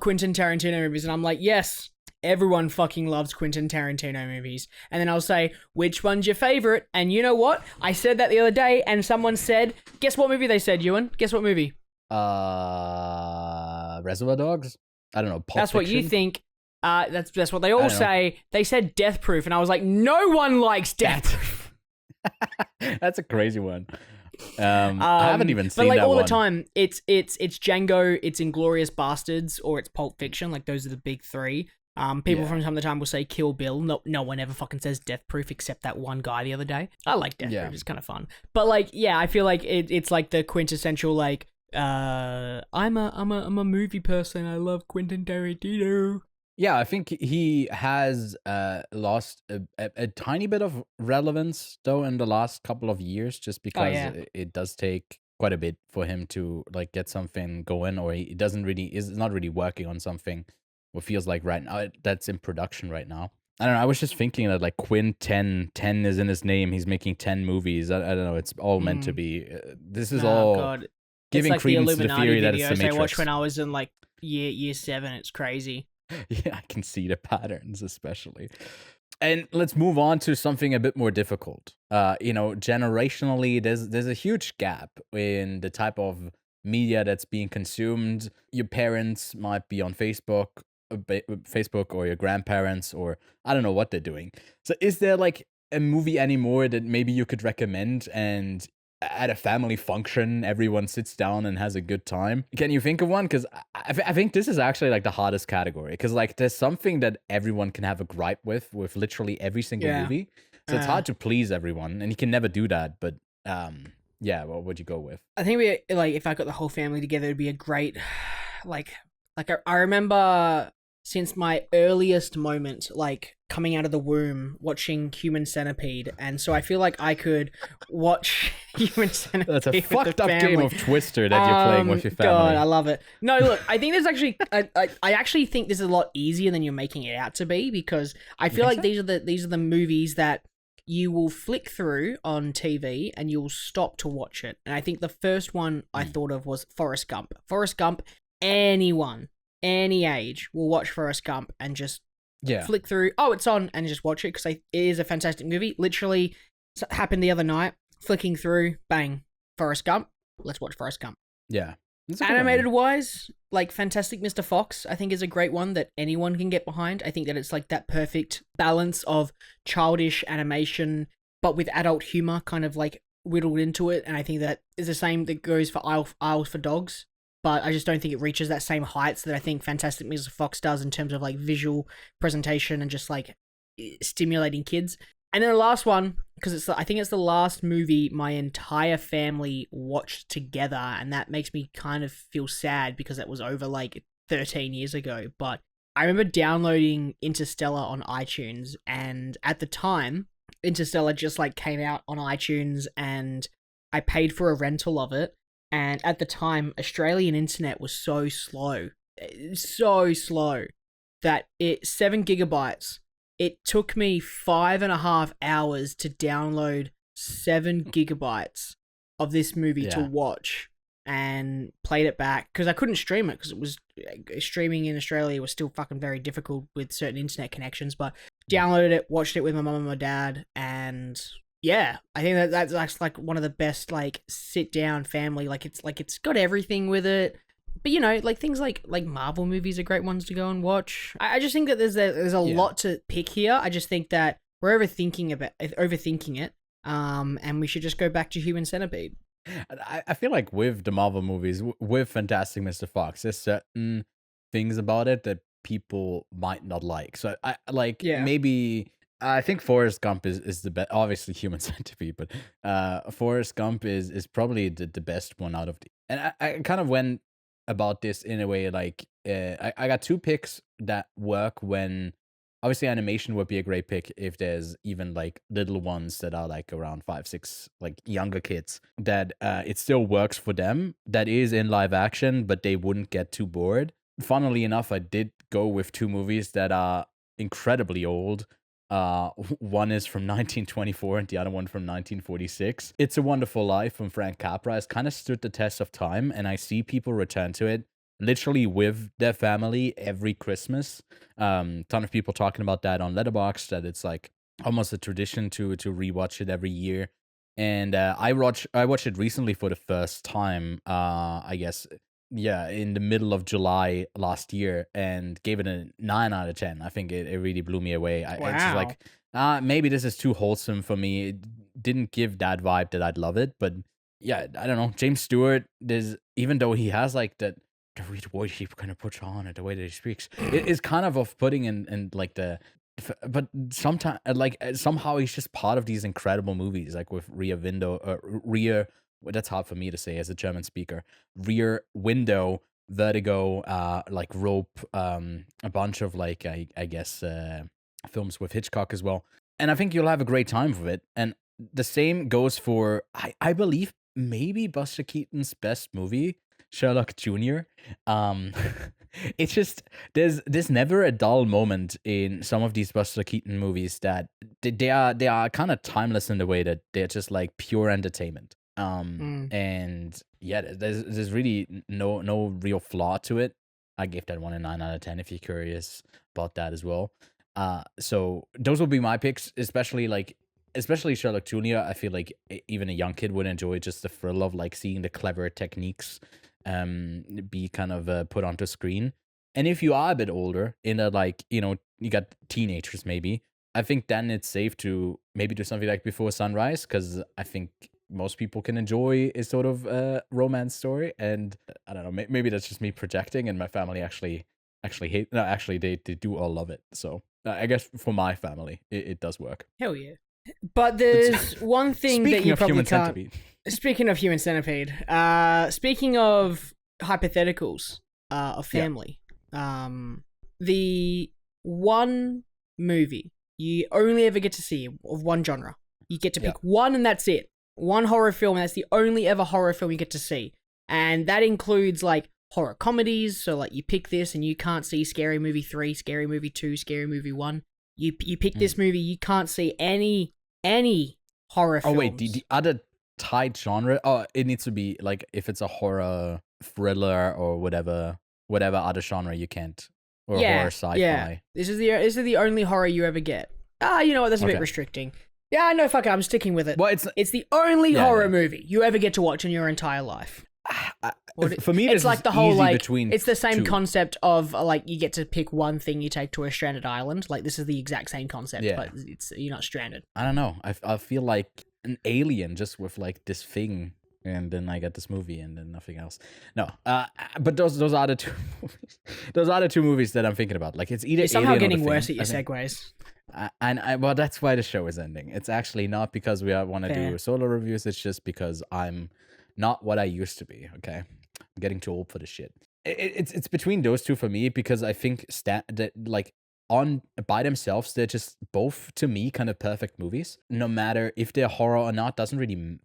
Speaker 2: Quentin Tarantino movies, and I'm like, yes, everyone fucking loves Quentin Tarantino movies. And then I'll say, which one's your favorite? And you know what? I said that the other day, and someone said, guess what movie they said, Ewan? Guess what movie?
Speaker 1: Reservoir Dogs? I don't know. Pulp
Speaker 2: That's
Speaker 1: Fiction?
Speaker 2: what you think. That's what they all say. They said Death Proof, and I was like, no one likes Death Proof.
Speaker 1: That's a crazy one. I haven't even seen that one.
Speaker 2: But like all the time, it's Django, it's Inglourious Bastards, or it's Pulp Fiction. Like those are the big three. People from time to time will say Kill Bill. No one ever fucking says Death Proof except that one guy the other day. I like Death Proof. It's kind of fun. But like, yeah, I feel like it's like the quintessential like, I'm a movie person. I love Quentin Tarantino.
Speaker 1: Yeah, I think he has lost a tiny bit of relevance though in the last couple of years, just because it does take quite a bit for him to like get something going, or he is not really working on something. What feels like right now that's in production right now. I don't know. I was just thinking that like Quinn 10 is in his name. He's making 10 movies. I don't know. It's all meant to be. This is all giving like credence to the theory that it's the Matrix.
Speaker 2: I watched when I was in like year 7. It's crazy.
Speaker 1: Yeah, I can see the patterns, especially. And let's move on to something a bit more difficult. Generationally, there's a huge gap in the type of media that's being consumed. Your parents might be on Facebook, or your grandparents, or I don't know what they're doing. So, is there like a movie anymore that maybe you could recommend, and at a family function, everyone sits down and has a good time? Can you think of one? Because I think this is actually like the hardest category. Because like there's something that everyone can have a gripe with literally every single movie. So it's hard to please everyone, and you can never do that. But yeah, what would you go with?
Speaker 2: I think we like if I got the whole family together, it'd be a great I remember since my earliest moment, like coming out of the womb, watching Human Centipede, and so I feel like I could watch Human Centipede.
Speaker 1: That's a
Speaker 2: with
Speaker 1: fucked
Speaker 2: the
Speaker 1: up game
Speaker 2: family.
Speaker 1: of Twister that you're playing with your family.
Speaker 2: God, I love it. No, look, I think there's actually, I actually think this is a lot easier than you're making it out to be, because I feel like these are the movies that you will flick through on TV and you'll stop to watch it. And I think the first one I thought of was Forrest Gump. Forrest Gump, anyone, any age will watch Forrest Gump and just flick through. Oh, it's on, and just watch it, because it is a fantastic movie. Literally happened the other night, flicking through, bang, Forrest Gump. Let's watch Forrest Gump.
Speaker 1: Yeah.
Speaker 2: Animated wise, like Fantastic Mr. Fox, I think is a great one that anyone can get behind. I think that it's like that perfect balance of childish animation, but with adult humor kind of like whittled into it. And I think that is the same that goes for Isles for Dogs. But I just don't think it reaches that same heights that I think Fantastic Mr. Fox does in terms of like visual presentation and just like stimulating kids. And then the last one, because I think it's the last movie my entire family watched together, and that makes me kind of feel sad because it was over like 13 years ago. But I remember downloading Interstellar on iTunes, and at the time, Interstellar just like came out on iTunes, and I paid for a rental of it. And at the time, Australian internet was so slow that 7 gigabytes. It took me 5.5 hours to download 7 gigabytes of this movie to watch, and played it back because I couldn't stream it because it was streaming in Australia was still fucking very difficult with certain internet connections. But downloaded it, watched it with my mum and my dad, and yeah, I think that's like one of the best like sit down family. It's got everything with it. But you know, like things like Marvel movies are great ones to go and watch. I just think that there's a lot to pick here. I just think that we're overthinking it. And we should just go back to Human Centipede.
Speaker 1: I feel like with the Marvel movies, with Fantastic Mr. Fox, there's certain things about it that people might not like. So I like maybe I think Forrest Gump is the best. Obviously, Human Centipede, but Forrest Gump is probably the best one out of the. And I kind of went about this in a way like I got two picks that work when obviously animation would be a great pick if there's even like little ones that are like around 5-6 like younger kids that it still works for them, that is in live action, but they wouldn't get too bored. Funnily enough, I did go with two movies that are incredibly old. One is from 1924 and the other one from 1946. It's a Wonderful Life from Frank Capra has kind of stood the test of time, and I see people return to it literally with their family every Christmas. Ton of people talking about that on Letterboxd, that it's like almost a tradition to rewatch it every year. And I watched it recently for the first time, I guess, in the middle of July last year, and gave it a 9 out of 10. I think it really blew me away. It's just like, maybe this is too wholesome for me. It didn't give that vibe that I'd love it, but yeah, I don't know. James Stewart, even though he has like the way he kind of puts on it, the way that he speaks, it is kind of off-putting and like but sometimes like somehow he's just part of these incredible movies, like with Rear. That's hard for me to say as a German speaker. Rear Window, Vertigo, like Rope, a bunch of like I guess films with Hitchcock as well. And I think you'll have a great time with it. And the same goes for I believe maybe Buster Keaton's best movie, Sherlock Jr. It's just there's never a dull moment in some of these Buster Keaton movies that they are kind of timeless in the way that they're just like pure entertainment. And yeah, there's really no real flaw to it. I gave that one a 9 out of 10 if you're curious about that as well. So those will be my picks, especially Sherlock Jr. I feel like even a young kid would enjoy just the thrill of like seeing the clever techniques be kind of put onto screen. And if you are a bit older, in a like, you know, you got teenagers maybe, I think then it's safe to maybe do something like Before Sunrise, because I think most people can enjoy a sort of romance story. And I don't know, maybe that's just me projecting, and my family actually hate. No, actually they do all love it. So I guess for my family it does work.
Speaker 2: Hell yeah. But there's one thing that
Speaker 1: Speaking
Speaker 2: you
Speaker 1: of
Speaker 2: probably
Speaker 1: Human
Speaker 2: can't.
Speaker 1: Centipede.
Speaker 2: Speaking of Human Centipede, speaking of hypotheticals of family, the one movie you only ever get to see of one genre. You get to pick one and that's it. One horror film, and that's the only ever horror film you get to see. And that includes like horror comedies, so like you pick this and you can't see Scary Movie 3, Scary Movie 2, Scary Movie 1. You pick this movie, you can't see any horror films.
Speaker 1: Oh wait, the other tied genre? Oh, it needs to be like if it's a horror thriller or whatever other genre you can't. Or horror sci-fi.
Speaker 2: Yeah. This is the only horror you ever get. You know what, that's a bit restricting. Yeah, no, fuck it, I'm sticking with it.
Speaker 1: Well,
Speaker 2: it's the only horror movie you ever get to watch in your entire life.
Speaker 1: For me,
Speaker 2: it's like the whole like it's the same
Speaker 1: two.
Speaker 2: concept of like you get to pick one thing you take to a stranded island. Like this is the exact same concept, but you're not stranded.
Speaker 1: I don't know. I feel like an alien just with like this thing, and then I get this movie, and then nothing else. No, but those are the two movies. Those are the two movies that I'm thinking about. Like it's either
Speaker 2: you're somehow
Speaker 1: Alien
Speaker 2: getting
Speaker 1: or The
Speaker 2: worse
Speaker 1: Thing,
Speaker 2: at your segues.
Speaker 1: Well, that's why the show is ending. It's actually not because we want to do solo reviews. It's just because I'm not what I used to be. Okay, I'm getting too old for this shit. It's between those two for me because I think that like on by themselves they're just both to me kind of perfect movies. No matter if they're horror or not, doesn't really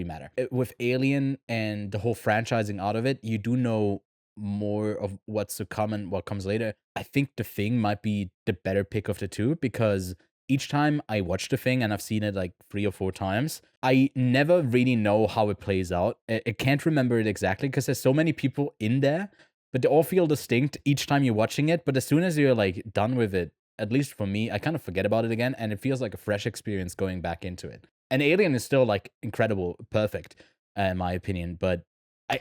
Speaker 1: matter. With Alien and the whole franchising out of it, you do know more of what's to come and what comes later. I think The Thing might be the better pick of the two because each time I watch The Thing, and I've seen it like 3 or 4 times, I never really know how it plays out. I can't remember it exactly because there's so many people in there, but they all feel distinct each time you're watching it. But as soon as you're like done with it, at least for me, I kind of forget about it again, and it feels like a fresh experience going back into it. And Alien is still like incredible, perfect, in my opinion, but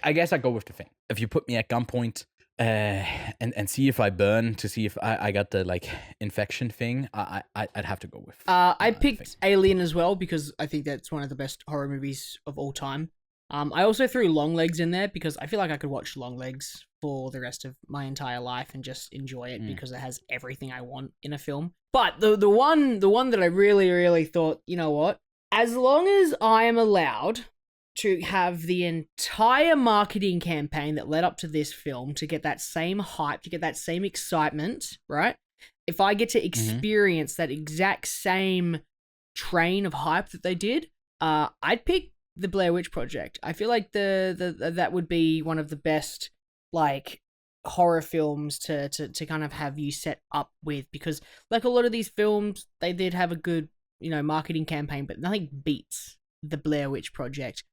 Speaker 1: I guess I go with The Thing. If you put me at gunpoint and see if I burn to see if I got the like infection thing, I'd have to go with.
Speaker 2: I picked Alien as well because I think that's one of the best horror movies of all time. I also threw Longlegs in there because I feel like I could watch Longlegs for the rest of my entire life and just enjoy it because it has everything I want in a film. But the one that I really thought, you know what? As long as I am allowed to have the entire marketing campaign that led up to this film to get that same hype, to get that same excitement, right? If I get to experience that exact same train of hype that they did, I'd pick the Blair Witch Project. I feel like that would be one of the best like horror films to kind of have you set up with, because like a lot of these films, they did have a good, you know, marketing campaign, but nothing beats the Blair Witch Project,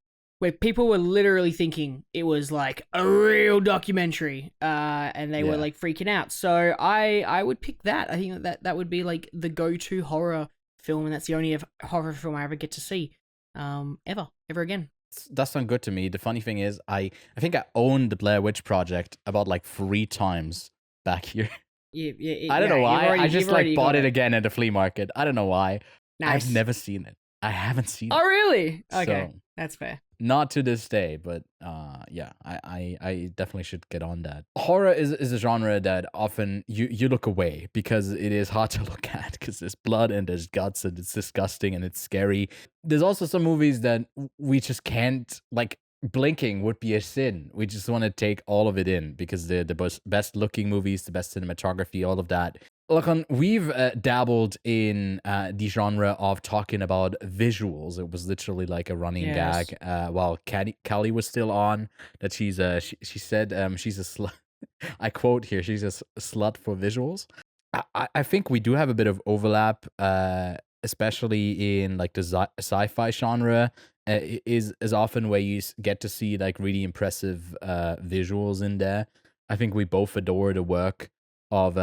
Speaker 2: where people were literally thinking it was like a real documentary, and they were like freaking out. So I would pick that. I think that would be like the go-to horror film, and that's the only horror film I ever get to see, ever again.
Speaker 1: That sounds good to me. The funny thing is, I think I owned the Blair Witch Project about like 3 times back here. I don't know why. I just like bought it again at the flea market. I don't know why.
Speaker 2: Nice.
Speaker 1: I've never seen it. I haven't seen it.
Speaker 2: Oh, really? Okay,
Speaker 1: So,
Speaker 2: that's fair.
Speaker 1: not to this day, but yeah, I definitely should get on that. Horror is a genre that often you look away because it is hard to look at because there's blood and there's guts and it's disgusting and it's scary. There's also some movies that we just can't, like blinking would be a sin. We just want to take all of it in because they're the best looking movies, the best cinematography, all of that. Look, we've dabbled in the genre of talking about visuals. It was literally like a running gag while Callie was still on, that she said she's a slut. I quote here, she's a slut for visuals. I think we do have a bit of overlap, especially in like the sci-fi genre. Is often where you get to see like really impressive visuals in there. I think we both adore the work of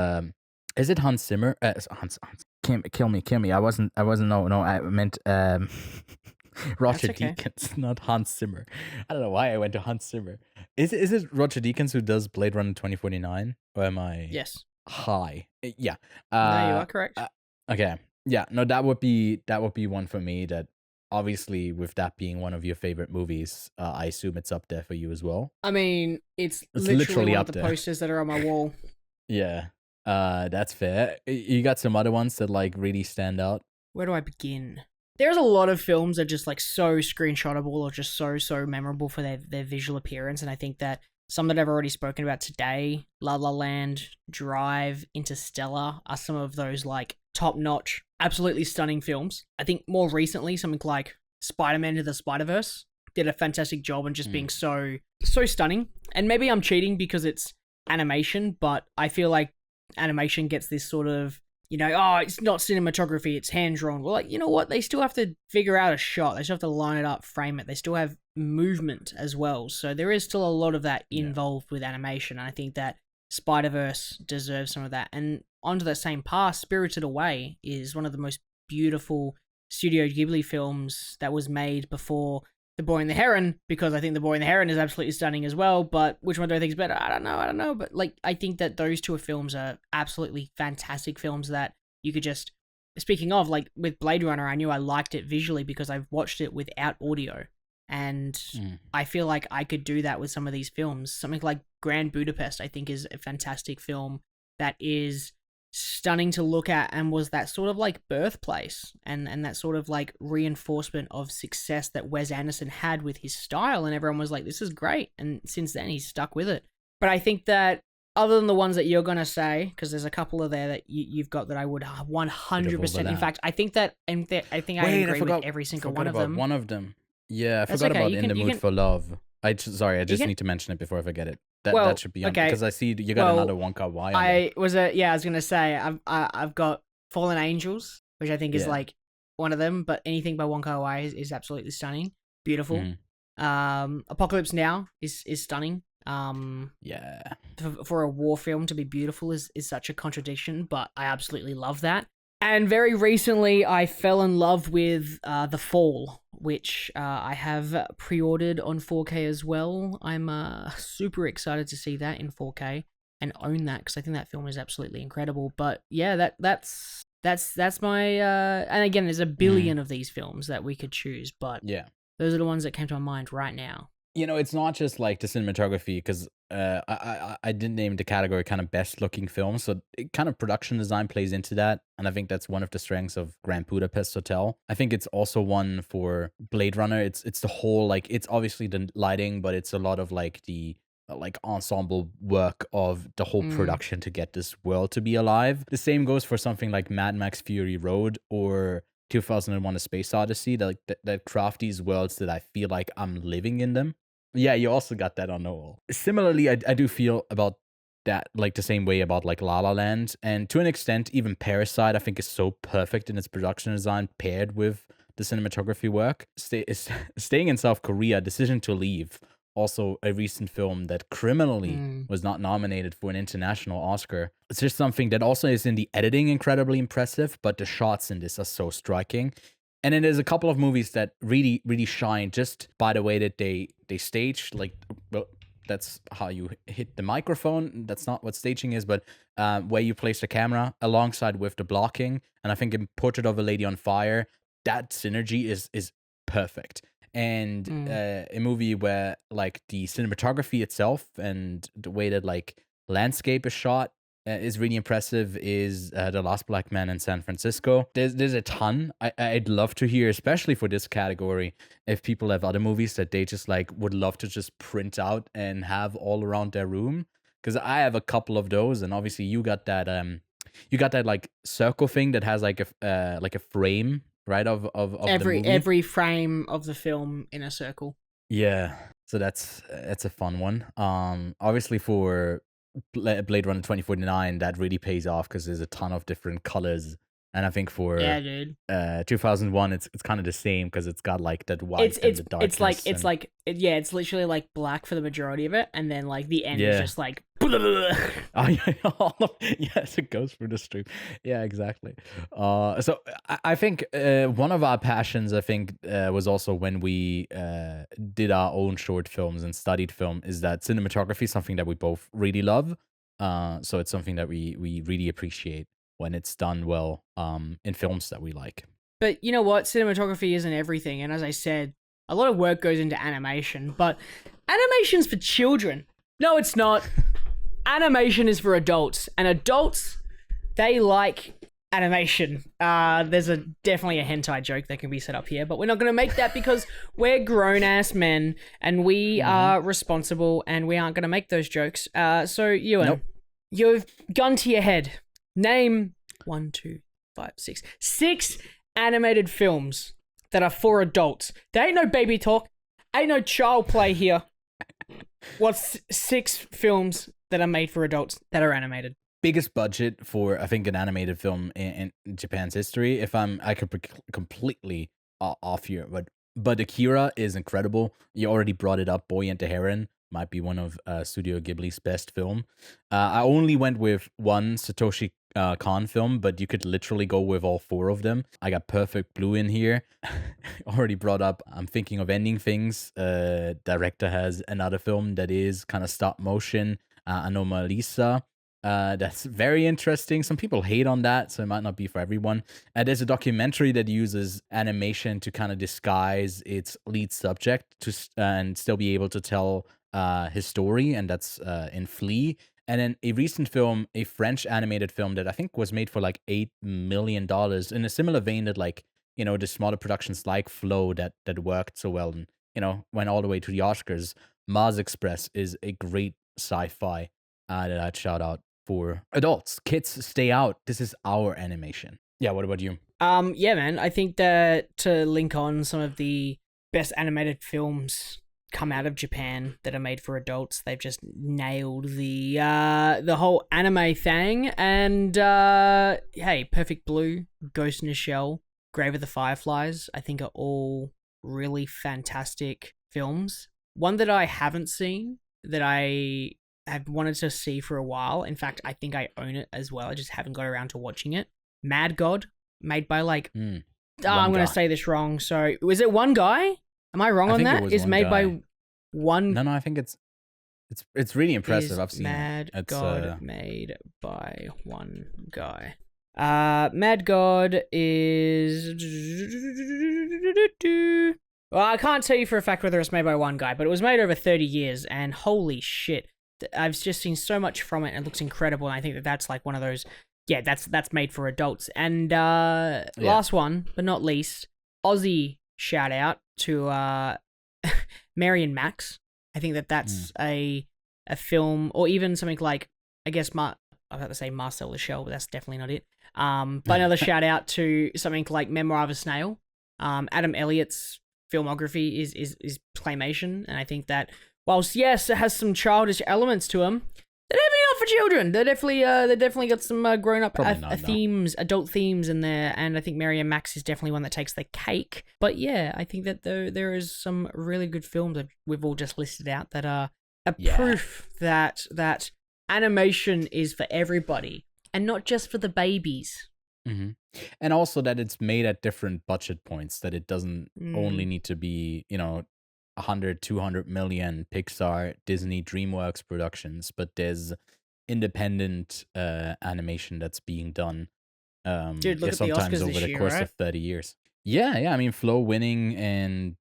Speaker 1: is it Hans Zimmer? Hans. Kill me. I wasn't. No. I meant Roger Deakins, not Hans Zimmer. I don't know why I went to Hans Zimmer. Is it Roger Deakins who does Blade Runner 2049? Or am I?
Speaker 2: Yes.
Speaker 1: High. Yeah.
Speaker 2: No, you are correct.
Speaker 1: Okay. Yeah. No, that would be one for me. That obviously, with that being one of your favorite movies, I assume it's up there for you as well.
Speaker 2: I mean, it's literally one
Speaker 1: up
Speaker 2: of the
Speaker 1: there.
Speaker 2: posters that are on my wall.
Speaker 1: Yeah. That's fair. You got some other ones that like really stand out?
Speaker 2: Where do I begin? There's a lot of films that are just like so screenshotable or just so memorable for their visual appearance, and I think that some that I've already spoken about today, La La Land, Drive, Interstellar, are some of those like top-notch, absolutely stunning films. I think more recently, something like Spider-Man Into the Spider-Verse did a fantastic job in just being so stunning. And maybe I'm cheating because it's animation, but I feel like animation gets this sort of, oh, it's not cinematography, it's hand-drawn. Well, like, you know what? They still have to figure out a shot. They still have to line it up, frame it. They still have movement as well. So there is still a lot of that involved with animation. And I think that Spider-Verse deserves some of that. And onto that same path, Spirited Away is one of the most beautiful Studio Ghibli films that was made before The Boy and the Heron, because I think The Boy and the Heron is absolutely stunning as well, but which one do I think is better? I don't know, but like, I think that those two films are absolutely fantastic films that you could just, speaking of, like with Blade Runner, I knew I liked it visually because I've watched it without audio, and I feel like I could do that with some of these films. Something like Grand Budapest, I think, is a fantastic film that is stunning to look at and was that sort of like birthplace and that sort of like reinforcement of success that Wes Anderson had with his style, and everyone was like, this is great, and since then he's stuck with it. But I think that other than the ones that you're gonna say, because there's a couple of there that you've got that I would 100%, in fact, I think that I agree with every single one of them.
Speaker 1: One of them, yeah, I forgot about In the Mood for Love. I just need to mention it before I forget it. That should be on, because I see you got another Wonka Y.
Speaker 2: I was gonna say I've got Fallen Angels, which I think is like one of them, but anything by Wonka Y is absolutely stunning, beautiful. Apocalypse Now is stunning. For a war film to be beautiful is such a contradiction, but I absolutely love that. And very recently, I fell in love with The Fall, which I have pre-ordered on 4K as well. I'm super excited to see that in 4K and own that, because I think that film is absolutely incredible. But yeah, that's my and again, there's a billion of these films that we could choose, but those are the ones that came to my mind right now.
Speaker 1: It's not just like the cinematography, because I did name the category kind of best looking films, so kind of production design plays into that, and I think that's one of the strengths of Grand Budapest Hotel. I think it's also one for Blade Runner. It's the whole, like, it's obviously the lighting, but it's a lot of like the like ensemble work of the whole production to get this world to be alive. The same goes for something like Mad Max Fury Road or 2001: A Space Odyssey, that craft these worlds that I feel like I'm living in them. Yeah, you also got that on Noel. Similarly, I do feel about that like the same way about like La La Land, and to an extent, even Parasite I think is so perfect in its production design paired with the cinematography work. Staying in South Korea, Decision to Leave, also a recent film that criminally was not nominated for an international Oscar. It's just something that also is in the editing incredibly impressive, but the shots in this are so striking. And then there's a couple of movies that really, really shine just by the way that they stage. Like, well, that's how you hit the microphone. That's not what staging is, but where you place the camera alongside with the blocking. And I think in Portrait of a Lady on Fire, that synergy is perfect. And a movie where like the cinematography itself and the way that like landscape is shot is really impressive is The Last Black Man in San Francisco. There's a ton. I'd love to hear, especially for this category, if people have other movies that they just like would love to just print out and have all around their room. Because I have a couple of those, and obviously you got that like circle thing that has like a frame, right, of the movie.
Speaker 2: Every frame of the film in a circle.
Speaker 1: Yeah, so that's a fun one. Obviously for Blade Runner 2049, that really pays off because there's a ton of different colors, and I think for 2001 it's kind of the same because it's got like that white and the darkness.
Speaker 2: It's literally like black for the majority of it, and then like the end is just like
Speaker 1: yes, it goes through the stream. Yeah, exactly. So I think one of our passions, I think, was also when we did our own short films and studied film, is that cinematography is something that we both really love. So it's something that we really appreciate when it's done well in films that we like.
Speaker 2: But you know what? Cinematography isn't everything, and as I said, a lot of work goes into animation, but animation's for children. No, it's not. Animation is for adults, and adults, they like animation. There's definitely a hentai joke that can be set up here, but we're not going to make that because we're grown ass men and we are responsible, and we aren't going to make those jokes. So Ewan, you've gun to your head. Name 6 animated films that are for adults. There ain't no baby talk, ain't no child play here. What's 6 films that are made for adults that are animated?
Speaker 1: Biggest budget for, I think, an animated film in Japan's history. If I could be completely off here, but Akira is incredible. You already brought it up. Boy and the Heron might be one of Studio Ghibli's best film. I only went with one Satoshi Kon film, but you could literally go with all 4 of them. I got Perfect Blue in here. Already brought up, I'm thinking of Ending Things. Director has another film that is kind of stop motion, Anomalisa. That's very interesting. Some people hate on that, so it might not be for everyone. There's a documentary that uses animation to kind of disguise its lead subject and still be able to tell his story, and that's in Flea. And then a recent film, a French animated film that I think was made for like $8 million in a similar vein that, like, you know, the smaller productions like Flow that worked so well and, you know, went all the way to the Oscars. Mars Express is a great sci-fi that I'd shout out for adults. Kids, stay out. This is our animation. Yeah, what about you?
Speaker 2: Yeah, man. I think that to link on some of the best animated films come out of Japan that are made for adults, they've just nailed the whole anime thing. And hey, Perfect Blue, Ghost in a Shell, Grave of the Fireflies, I think are all really fantastic films. One that I haven't seen that I have wanted to see for a while. In fact, I think I own it as well. I just haven't got around to watching it. Mad God, made by like... I'm going to say this wrong. So, was it one guy? Am I wrong on that? Is made by one...
Speaker 1: No, I think it's really impressive. I've seen
Speaker 2: Mad
Speaker 1: it.
Speaker 2: God made by one guy. Mad God is... Well, I can't tell you for a fact whether it's made by one guy, but it was made over 30 years, and holy shit. I've just seen so much from it, and it looks incredible, and I think that that's like one of those, yeah, that's made for adults. And last one, but not least, Aussie shout out to Mary and Max. I think that that's a film, or even something like, I guess, I was about to say Marcel the Shell, but that's definitely not it. But another shout out to something like Memoir of a Snail. Adam Elliott's filmography is claymation, and I think that whilst yes, it has some childish elements to them, they're definitely not for children. They definitely got some grown up themes, adult themes in there, and I think Mary and Max is definitely one that takes the cake. But yeah, I think that there is some really good films that we've all just listed out that are proof that animation is for everybody and not just for the babies.
Speaker 1: Mm-hmm. And also that it's made at different budget points, that it doesn't only need to be, you know, 100, 200 million Pixar, Disney, DreamWorks productions, but there's independent animation that's being done.
Speaker 2: Dude, look at the
Speaker 1: sometimes
Speaker 2: Oscars
Speaker 1: over
Speaker 2: this
Speaker 1: the
Speaker 2: year,
Speaker 1: course
Speaker 2: right?
Speaker 1: of 30 years. Yeah. I mean, Flow winning, and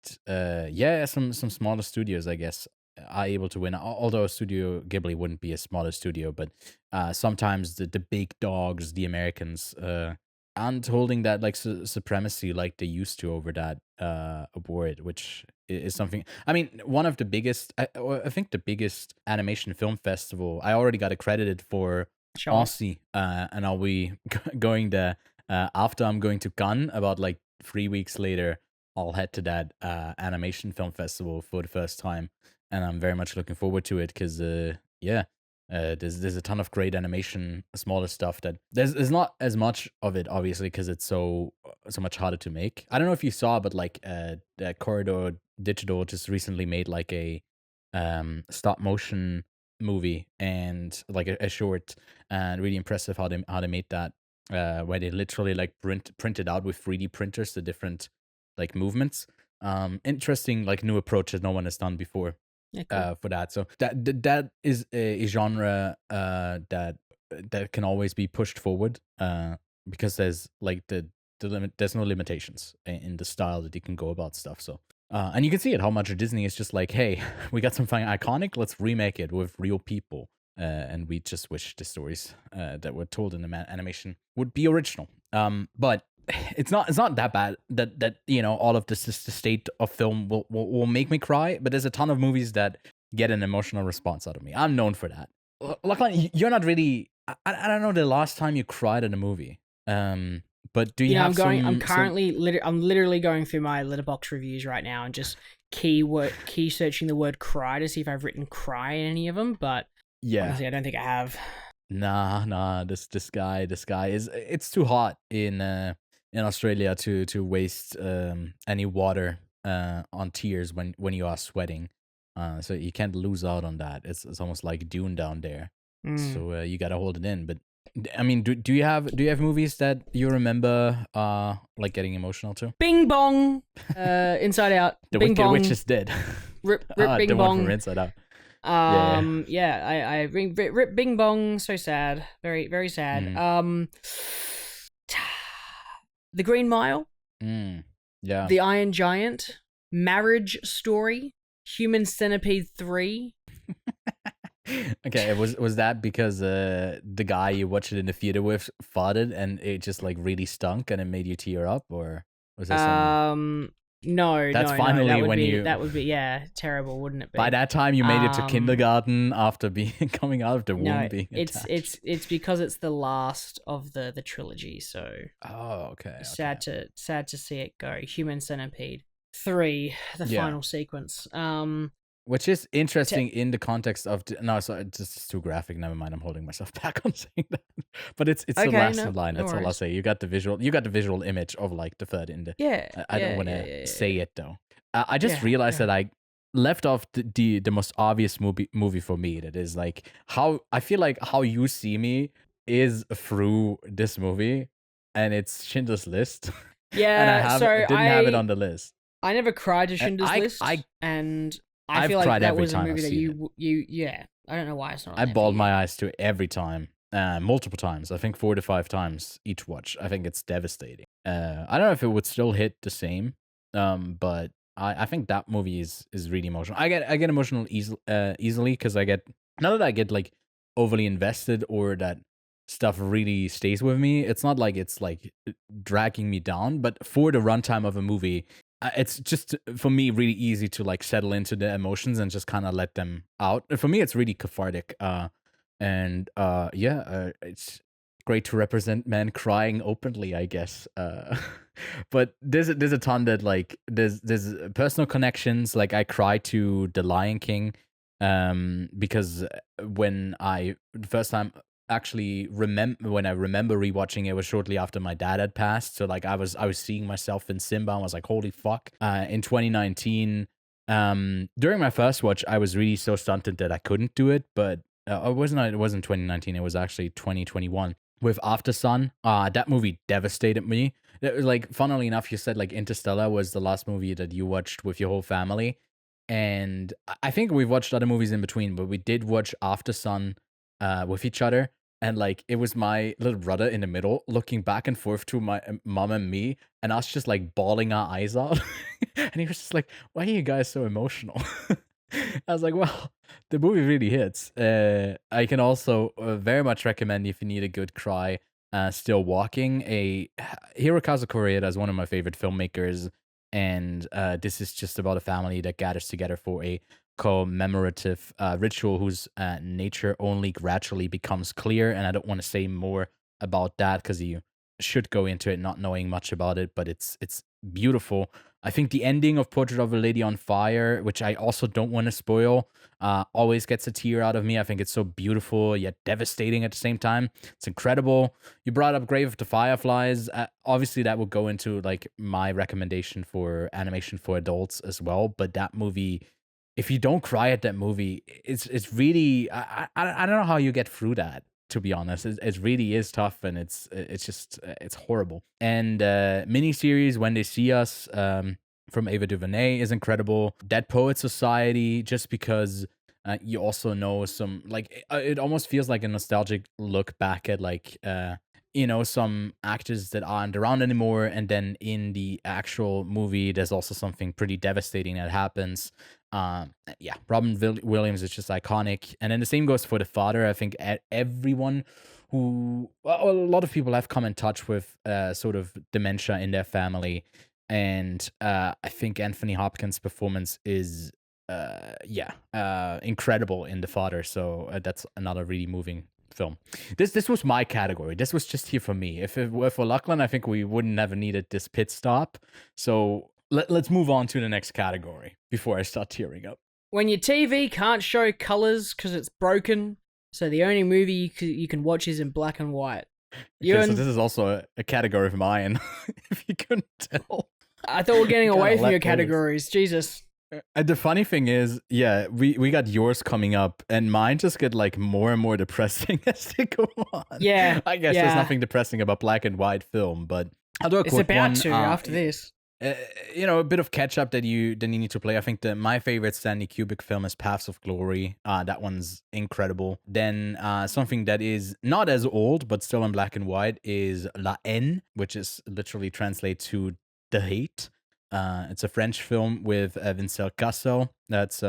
Speaker 1: some smaller studios, I guess, are able to win. Although Studio Ghibli wouldn't be a smaller studio, but sometimes the big dogs, the Americans, aren't holding that like supremacy like they used to over that award, which is something. I mean, one of the biggest, I think the biggest animation film festival. I already got accredited for Aussie, and I'll be going there after I'm going to Cannes about like 3 weeks later. I'll head to that animation film festival for the first time, and I'm very much looking forward to it because there's a ton of great animation, smaller stuff that there's not as much of it, obviously, because it's so much harder to make. I don't know if you saw, but like the Corridor Digital just recently made like a stop motion movie, and like a short, and really impressive how they made that, where they literally like printed out with 3D printers the different like movements. Interesting, like new approach that no one has done before. Yeah, cool. For that. So that is a genre that can always be pushed forward, because there's like there's no limitations in the style that you can go about stuff. So and you can see it how much Disney is just like, hey, we got something iconic, let's remake it with real people, and we just wish the stories that were told in the animation would be original. But it's not that bad that all of this is the state of film will make me cry. But there's a ton of movies that get an emotional response out of me. I'm known for that. Lachlan, you're not really. I don't know the last time you cried in a movie. But do you have
Speaker 2: I'm literally going through my Letterboxd reviews right now and just key searching the word cry to see if I've written cry in any of them. But
Speaker 1: yeah,
Speaker 2: honestly, I don't think I have.
Speaker 1: Nah. This guy is. It's too hot in Australia to waste any water on tears when you are sweating. So you can't lose out on that. It's almost like Dune down there. So you gotta hold it in. But I mean, do you have movies that you remember like getting emotional to?
Speaker 2: Bing Bong, Inside Out.
Speaker 1: The
Speaker 2: Bing
Speaker 1: Wicked
Speaker 2: Bong.
Speaker 1: Witch is dead.
Speaker 2: Rip Bing
Speaker 1: the
Speaker 2: Bong.
Speaker 1: one from Inside Out.
Speaker 2: I rip Bing Bong. So sad. Very, very sad. The Green Mile.
Speaker 1: Yeah.
Speaker 2: The Iron Giant. Marriage Story. Human Centipede 3.
Speaker 1: Okay, was that because the guy you watched it in the theater with farted and it just like really stunk and it made you tear up, or was that something?
Speaker 2: No,
Speaker 1: That's
Speaker 2: no,
Speaker 1: finally
Speaker 2: that would
Speaker 1: when
Speaker 2: be, that would be terrible, wouldn't it be?
Speaker 1: By that time you made it to kindergarten after coming out of the womb being attached.
Speaker 2: It's because it's the last of the trilogy, so
Speaker 1: okay.
Speaker 2: Sad to see it go. Human Centipede 3, the final sequence.
Speaker 1: Which is interesting in the context of it's just too graphic. Never mind. I'm holding myself back on saying that. But it's the last line. That's all I'll say. You got the visual image of like the third in the. I don't want to say it though. I just realized that I left off the most obvious movie for me. That is like how I feel like How You See Me is through this movie, and it's Schindler's List.
Speaker 2: Yeah.
Speaker 1: and I didn't have it on the list.
Speaker 2: I never cried to Schindler's List, and I feel like that was a movie that you I don't know why it's not.
Speaker 1: I bawled my eyes to it every time, multiple times. I think 4 to 5 times each watch. I think it's devastating. I don't know if it would still hit the same, but I think that movie is really emotional. I get emotional easily because not that I get like overly invested or that stuff really stays with me. It's not like it's like dragging me down, but for the runtime of a movie, it's just for me really easy to like settle into the emotions and just kind of let them out. For me, it's really cathartic. It's great to represent men crying openly, I guess. But there's a ton that like there's personal connections. Like I cry to The Lion King, because when the first time actually when I remember rewatching it was shortly after my dad had passed. So like I was seeing myself in Simba and was like, holy fuck. In 2019, during my first watch, I was really so stunted that I couldn't do it. But it wasn't 2019. It was actually 2021 with After Sun. That movie devastated me. It was like, funnily enough, you said like Interstellar was the last movie that you watched with your whole family. And I think we've watched other movies in between, but we did watch After Sun with each other. And like it was my little brother in the middle looking back and forth to my mom and me, and us just like bawling our eyes out. And he was just like, why are you guys so emotional? I was like, well, the movie really hits. I can also very much recommend, if you need a good cry, Still Walking. Hirokazu Koreeda is one of my favorite filmmakers, and this is just about a family that gathers together for a commemorative ritual whose nature only gradually becomes clear. And I don't want to say more about that because you should go into it not knowing much about it, but it's beautiful. I think the ending of Portrait of a Lady on Fire, which I also don't want to spoil, always gets a tear out of me. I think it's so beautiful yet devastating at the same time. It's incredible. You brought up Grave of the Fireflies. Obviously, that would go into like my recommendation for animation for adults as well. But that movie, if you don't cry at that movie, it's really I don't know how you get through that. To be honest, it really is tough, and it's horrible. And miniseries When They See Us from Ava DuVernay is incredible. Dead Poets Society, just because you also know some like it almost feels like a nostalgic look back at like some actors that aren't around anymore, and then in the actual movie there's also something pretty devastating that happens. Robin Williams is just iconic. And then the same goes for The Father. I think everyone who a lot of people have come in touch with sort of dementia in their family, and I think Anthony Hopkins' performance is incredible in The Father. So that's another really moving film. This was my category. This was just here for me. If it were for Lachlan, I think we wouldn't have needed this pit stop. So let's move on to the next category before I start tearing up.
Speaker 2: When your TV can't show colors because it's broken, so the only movie you can watch is in black and white.
Speaker 1: Okay, so this is also a category of mine, if you couldn't tell.
Speaker 2: I thought we were getting away from your categories. Jesus.
Speaker 1: The funny thing is, yeah, we got yours coming up, and mine just get like more and more depressing as they go on.
Speaker 2: Yeah.
Speaker 1: I guess there's nothing depressing about black and white film, but I'll do a quick one.
Speaker 2: It's about to after this.
Speaker 1: A bit of catch up that you need to play. I think my favorite Stanley Kubrick film is Paths of Glory. That one's incredible. Then something that is not as old but still in black and white is La Haine, which is literally translate to The Hate. It's a French film with Vincent Cassel. That's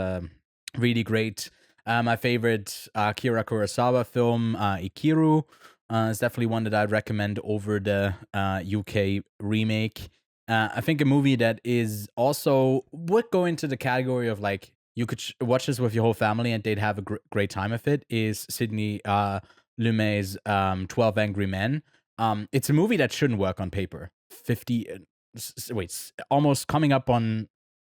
Speaker 1: really great. My favorite Akira Kurosawa film, Ikiru, is definitely one that I'd recommend over the UK remake. I think a movie that is also would go into the category of like you could watch this with your whole family and they'd have a great time of it is Sidney Lumet's 12 Angry Men. It's a movie that shouldn't work on paper. Almost coming up on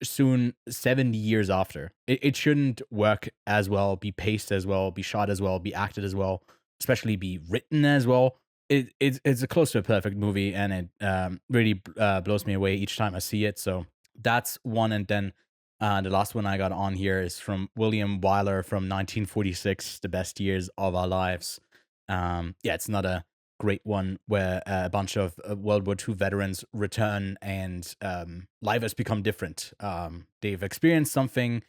Speaker 1: soon 70 years after. It shouldn't work as well, be paced as well, be shot as well, be acted as well, especially be written as well. It's a close to a perfect movie, and it really blows me away each time I see it. So that's one. And then the last one I got on here is from William Wyler from 1946, The Best Years of Our Lives. It's not a great one where a bunch of World War II veterans return and life has become different. They've experienced something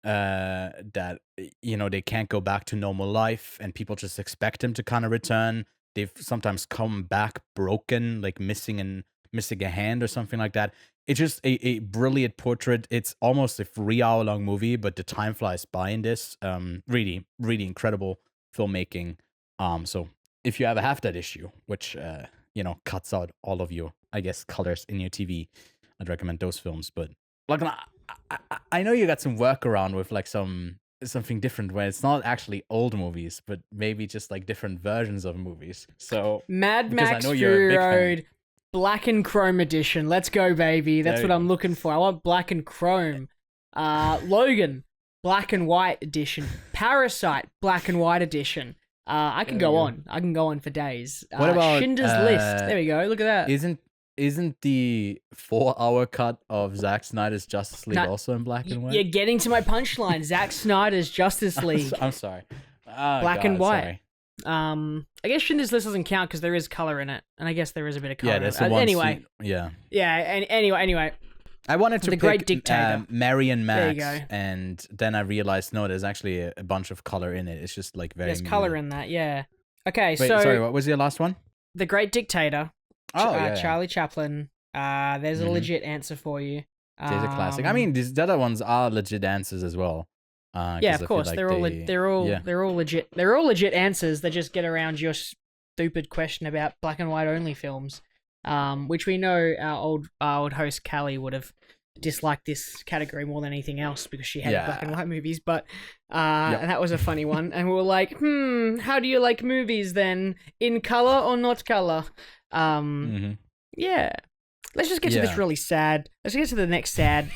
Speaker 1: that, they can't go back to normal life, and people just expect them to kind of return. They've sometimes come back broken, like missing a hand or something like that. It's just a brilliant portrait. It's almost a 3-hour-long movie, but the time flies by in this. Really, really incredible filmmaking. So if you ever have that issue, which cuts out all of your, I guess, colors in your TV, I'd recommend those films. But like, I know you got some workaround with like something different where it's not actually old movies, but maybe just like different versions of movies. So
Speaker 2: Mad Max Fury Road Black and Chrome edition. Let's go, baby. That's what I'm looking for. I want black and chrome. Logan Black and White edition. Parasite Black and White edition. I can go on. I can go on for days.
Speaker 1: What about
Speaker 2: Schindler's List? There we go. Look at that.
Speaker 1: Isn't the 4-hour cut of Zack Snyder's Justice League also in black and white?
Speaker 2: You're getting to my punchline. Zack Snyder's Justice League.
Speaker 1: I'm sorry.
Speaker 2: Black and white. Sorry. I guess Schindler's List doesn't count because there is color in it, and I guess there is a bit of color.
Speaker 1: Yeah, that's the one.
Speaker 2: Anyway.
Speaker 1: Yeah.
Speaker 2: Yeah. Anyway.
Speaker 1: I wanted to
Speaker 2: The
Speaker 1: pick
Speaker 2: Great Dictator.
Speaker 1: Marion Max,
Speaker 2: There you go.
Speaker 1: and then I realized no, there's actually a bunch of color in it. It's just like very.
Speaker 2: There's color in that. Yeah. Okay.
Speaker 1: Wait,
Speaker 2: so
Speaker 1: sorry. What was your last one?
Speaker 2: The Great Dictator.
Speaker 1: Yeah.
Speaker 2: Charlie Chaplin. There's a legit answer for you.
Speaker 1: There's a classic. I mean, the other ones are legit answers as well.
Speaker 2: Yeah, of course.
Speaker 1: Like
Speaker 2: they're all legit. They're all legit answers. They just get around your stupid question about black and white only films, which we know our old host Callie would have disliked this category more than anything else because she hated black and white movies. But and that was a funny one. And we were like, how do you like movies then? In color or not color? Yeah. Let's just get to this really sad. Let's get to the next sad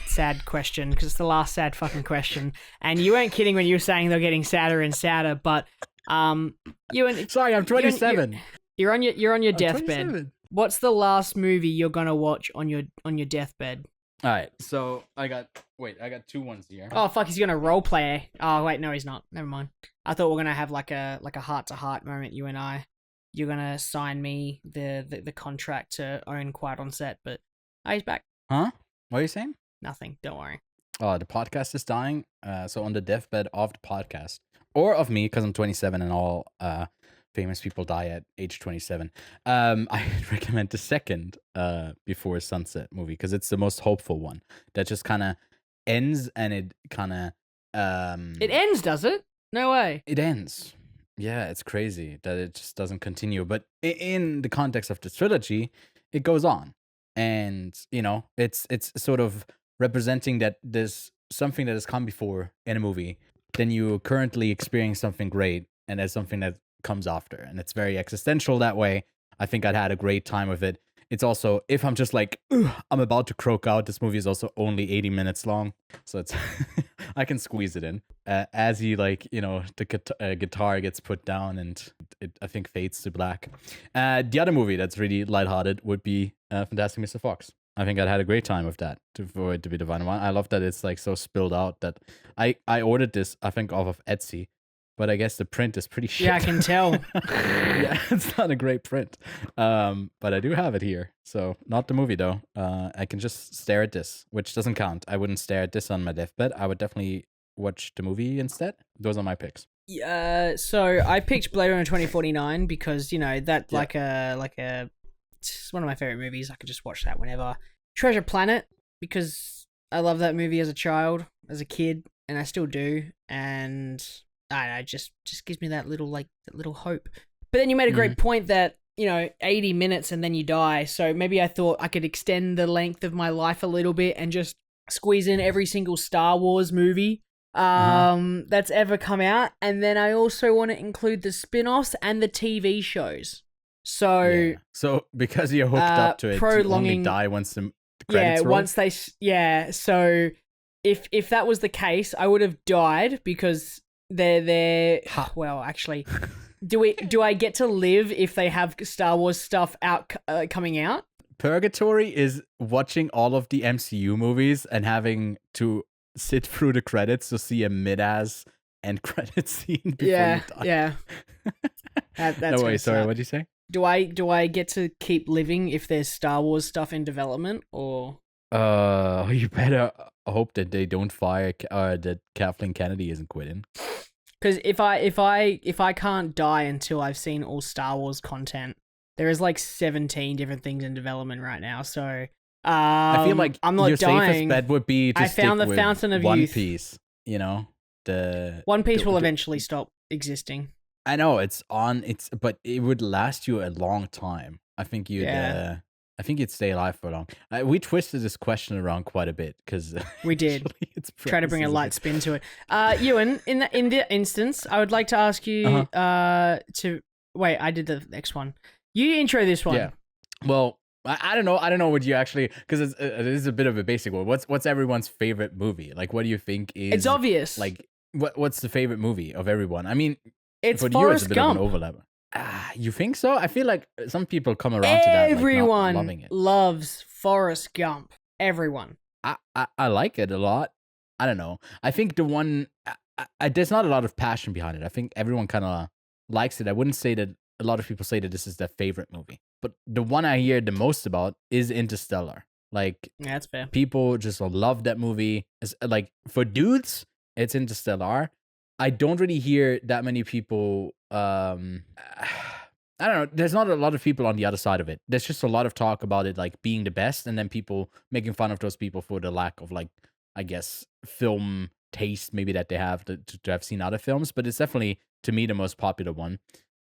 Speaker 2: question because it's the last sad fucking question. And you weren't kidding when you were saying they're getting sadder and sadder. But
Speaker 1: sorry, I'm 27.
Speaker 2: You're on your deathbed.
Speaker 1: 27.
Speaker 2: What's the last movie you're gonna watch on your deathbed?
Speaker 1: All right, so I got 2 ones here.
Speaker 2: Oh fuck, he's gonna role play. Oh wait, no, he's not. Never mind. I thought we are gonna have like a heart to heart moment, you and I. You're gonna sign me the contract to own Quiet on Set, but he's back.
Speaker 1: Huh? What are you saying?
Speaker 2: Nothing. Don't worry.
Speaker 1: Oh, the podcast is dying. So on the deathbed of the podcast, or of me, because I'm 27 and all famous people die at age 27. I recommend the second Before Sunset movie because it's the most hopeful one. That just kind of ends, and it kind of
Speaker 2: It ends, does it? No way.
Speaker 1: It ends. Yeah, it's crazy that it just doesn't continue. But in the context of the trilogy, it goes on, and it's sort of representing that there's something that has come before in a movie, then you currently experience something great, and there's something that comes after, and it's very existential that way. I think I'd had a great time with it. It's also, if I'm just like, "Ugh, I'm about to croak out, this movie is also only 80 minutes long. So it's, I can squeeze it in. As he, like, the guitar gets put down and it, I think, fades to black. The other movie that's really lighthearted would be Fantastic Mr. Fox. I think I'd had a great time with that, for it to be the final one. I love that it's like so spilled out that I ordered this, I think, off of Etsy. But I guess the print is pretty shit.
Speaker 2: Yeah, I can tell.
Speaker 1: Yeah, it's not a great print. But I do have it here. So not the movie though. I can just stare at this, which doesn't count. I wouldn't stare at this on my deathbed. I would definitely watch the movie instead. Those are my picks.
Speaker 2: Yeah, so I picked Blade Runner 2049 because that it's one of my favorite movies. I could just watch that whenever. Treasure Planet, because I love that movie as a child, as a kid, and I still do. And I don't know, just gives me that little hope. But then you made a great point that 80 minutes and then you die. So maybe I thought I could extend the length of my life a little bit and just squeeze in every single Star Wars movie that's ever come out. And then I also want to include the spin-offs and the TV shows. So
Speaker 1: because you're hooked up to it, you only die once the credits roll?
Speaker 2: Once they so if that was the case, I would have died because they're well, actually, do I get to live if they have Star Wars stuff out coming out?
Speaker 1: Purgatory is watching all of the MCU movies and having to sit through the credits to see a mid-ass end credit scene before you die.
Speaker 2: Yeah. That's
Speaker 1: no way. Sorry, what'd you say?
Speaker 2: Do I get to keep living if there's Star Wars stuff in development, or?
Speaker 1: You better hope that they don't fire that Kathleen Kennedy isn't quitting.
Speaker 2: Because if I can't die until I've seen all Star Wars content, there is like 17 different things in development right now. So
Speaker 1: I feel like
Speaker 2: I'm not
Speaker 1: your
Speaker 2: dying.
Speaker 1: safest bet would be to
Speaker 2: I found
Speaker 1: stick
Speaker 2: the
Speaker 1: with
Speaker 2: Fountain of
Speaker 1: One
Speaker 2: Youth.
Speaker 1: Piece.
Speaker 2: One Piece will eventually stop existing.
Speaker 1: I know but it would last you a long time. I think you'd stay alive for long. We twisted this question around quite a bit because
Speaker 2: we did try to bring a light spin to it. Ewan, in the instance, I would like to ask you to wait. I did the next one. You intro this one.
Speaker 1: Yeah. Well, I don't know. I don't know what you actually, because it is a bit of a basic one. What's everyone's favorite movie? Like, what do you think is?
Speaker 2: It's obvious.
Speaker 1: Like, what's the favorite movie of everyone? I mean,
Speaker 2: it's
Speaker 1: for
Speaker 2: Forrest
Speaker 1: you, it's a bit
Speaker 2: Gump.
Speaker 1: of an overlap. You think so? I feel like some people come around to that.
Speaker 2: Everyone
Speaker 1: like, not loving it.
Speaker 2: loves Forrest Gump. Everyone.
Speaker 1: I like it a lot. I don't know. I think the one, there's not a lot of passion behind it. I think everyone kind of likes it. I wouldn't say that a lot of people say that this is their favorite movie. But the one I hear the most about is Interstellar. Like,
Speaker 2: yeah, that's fair. People
Speaker 1: just love that movie. It's, like, for dudes, it's Interstellar. I don't really hear that many people. I don't know. There's not a lot of people on the other side of it. There's just a lot of talk about it, like, being the best, and then people making fun of those people for the lack of, like, I guess, film taste maybe that they have to have seen other films. But it's definitely, to me, the most popular one.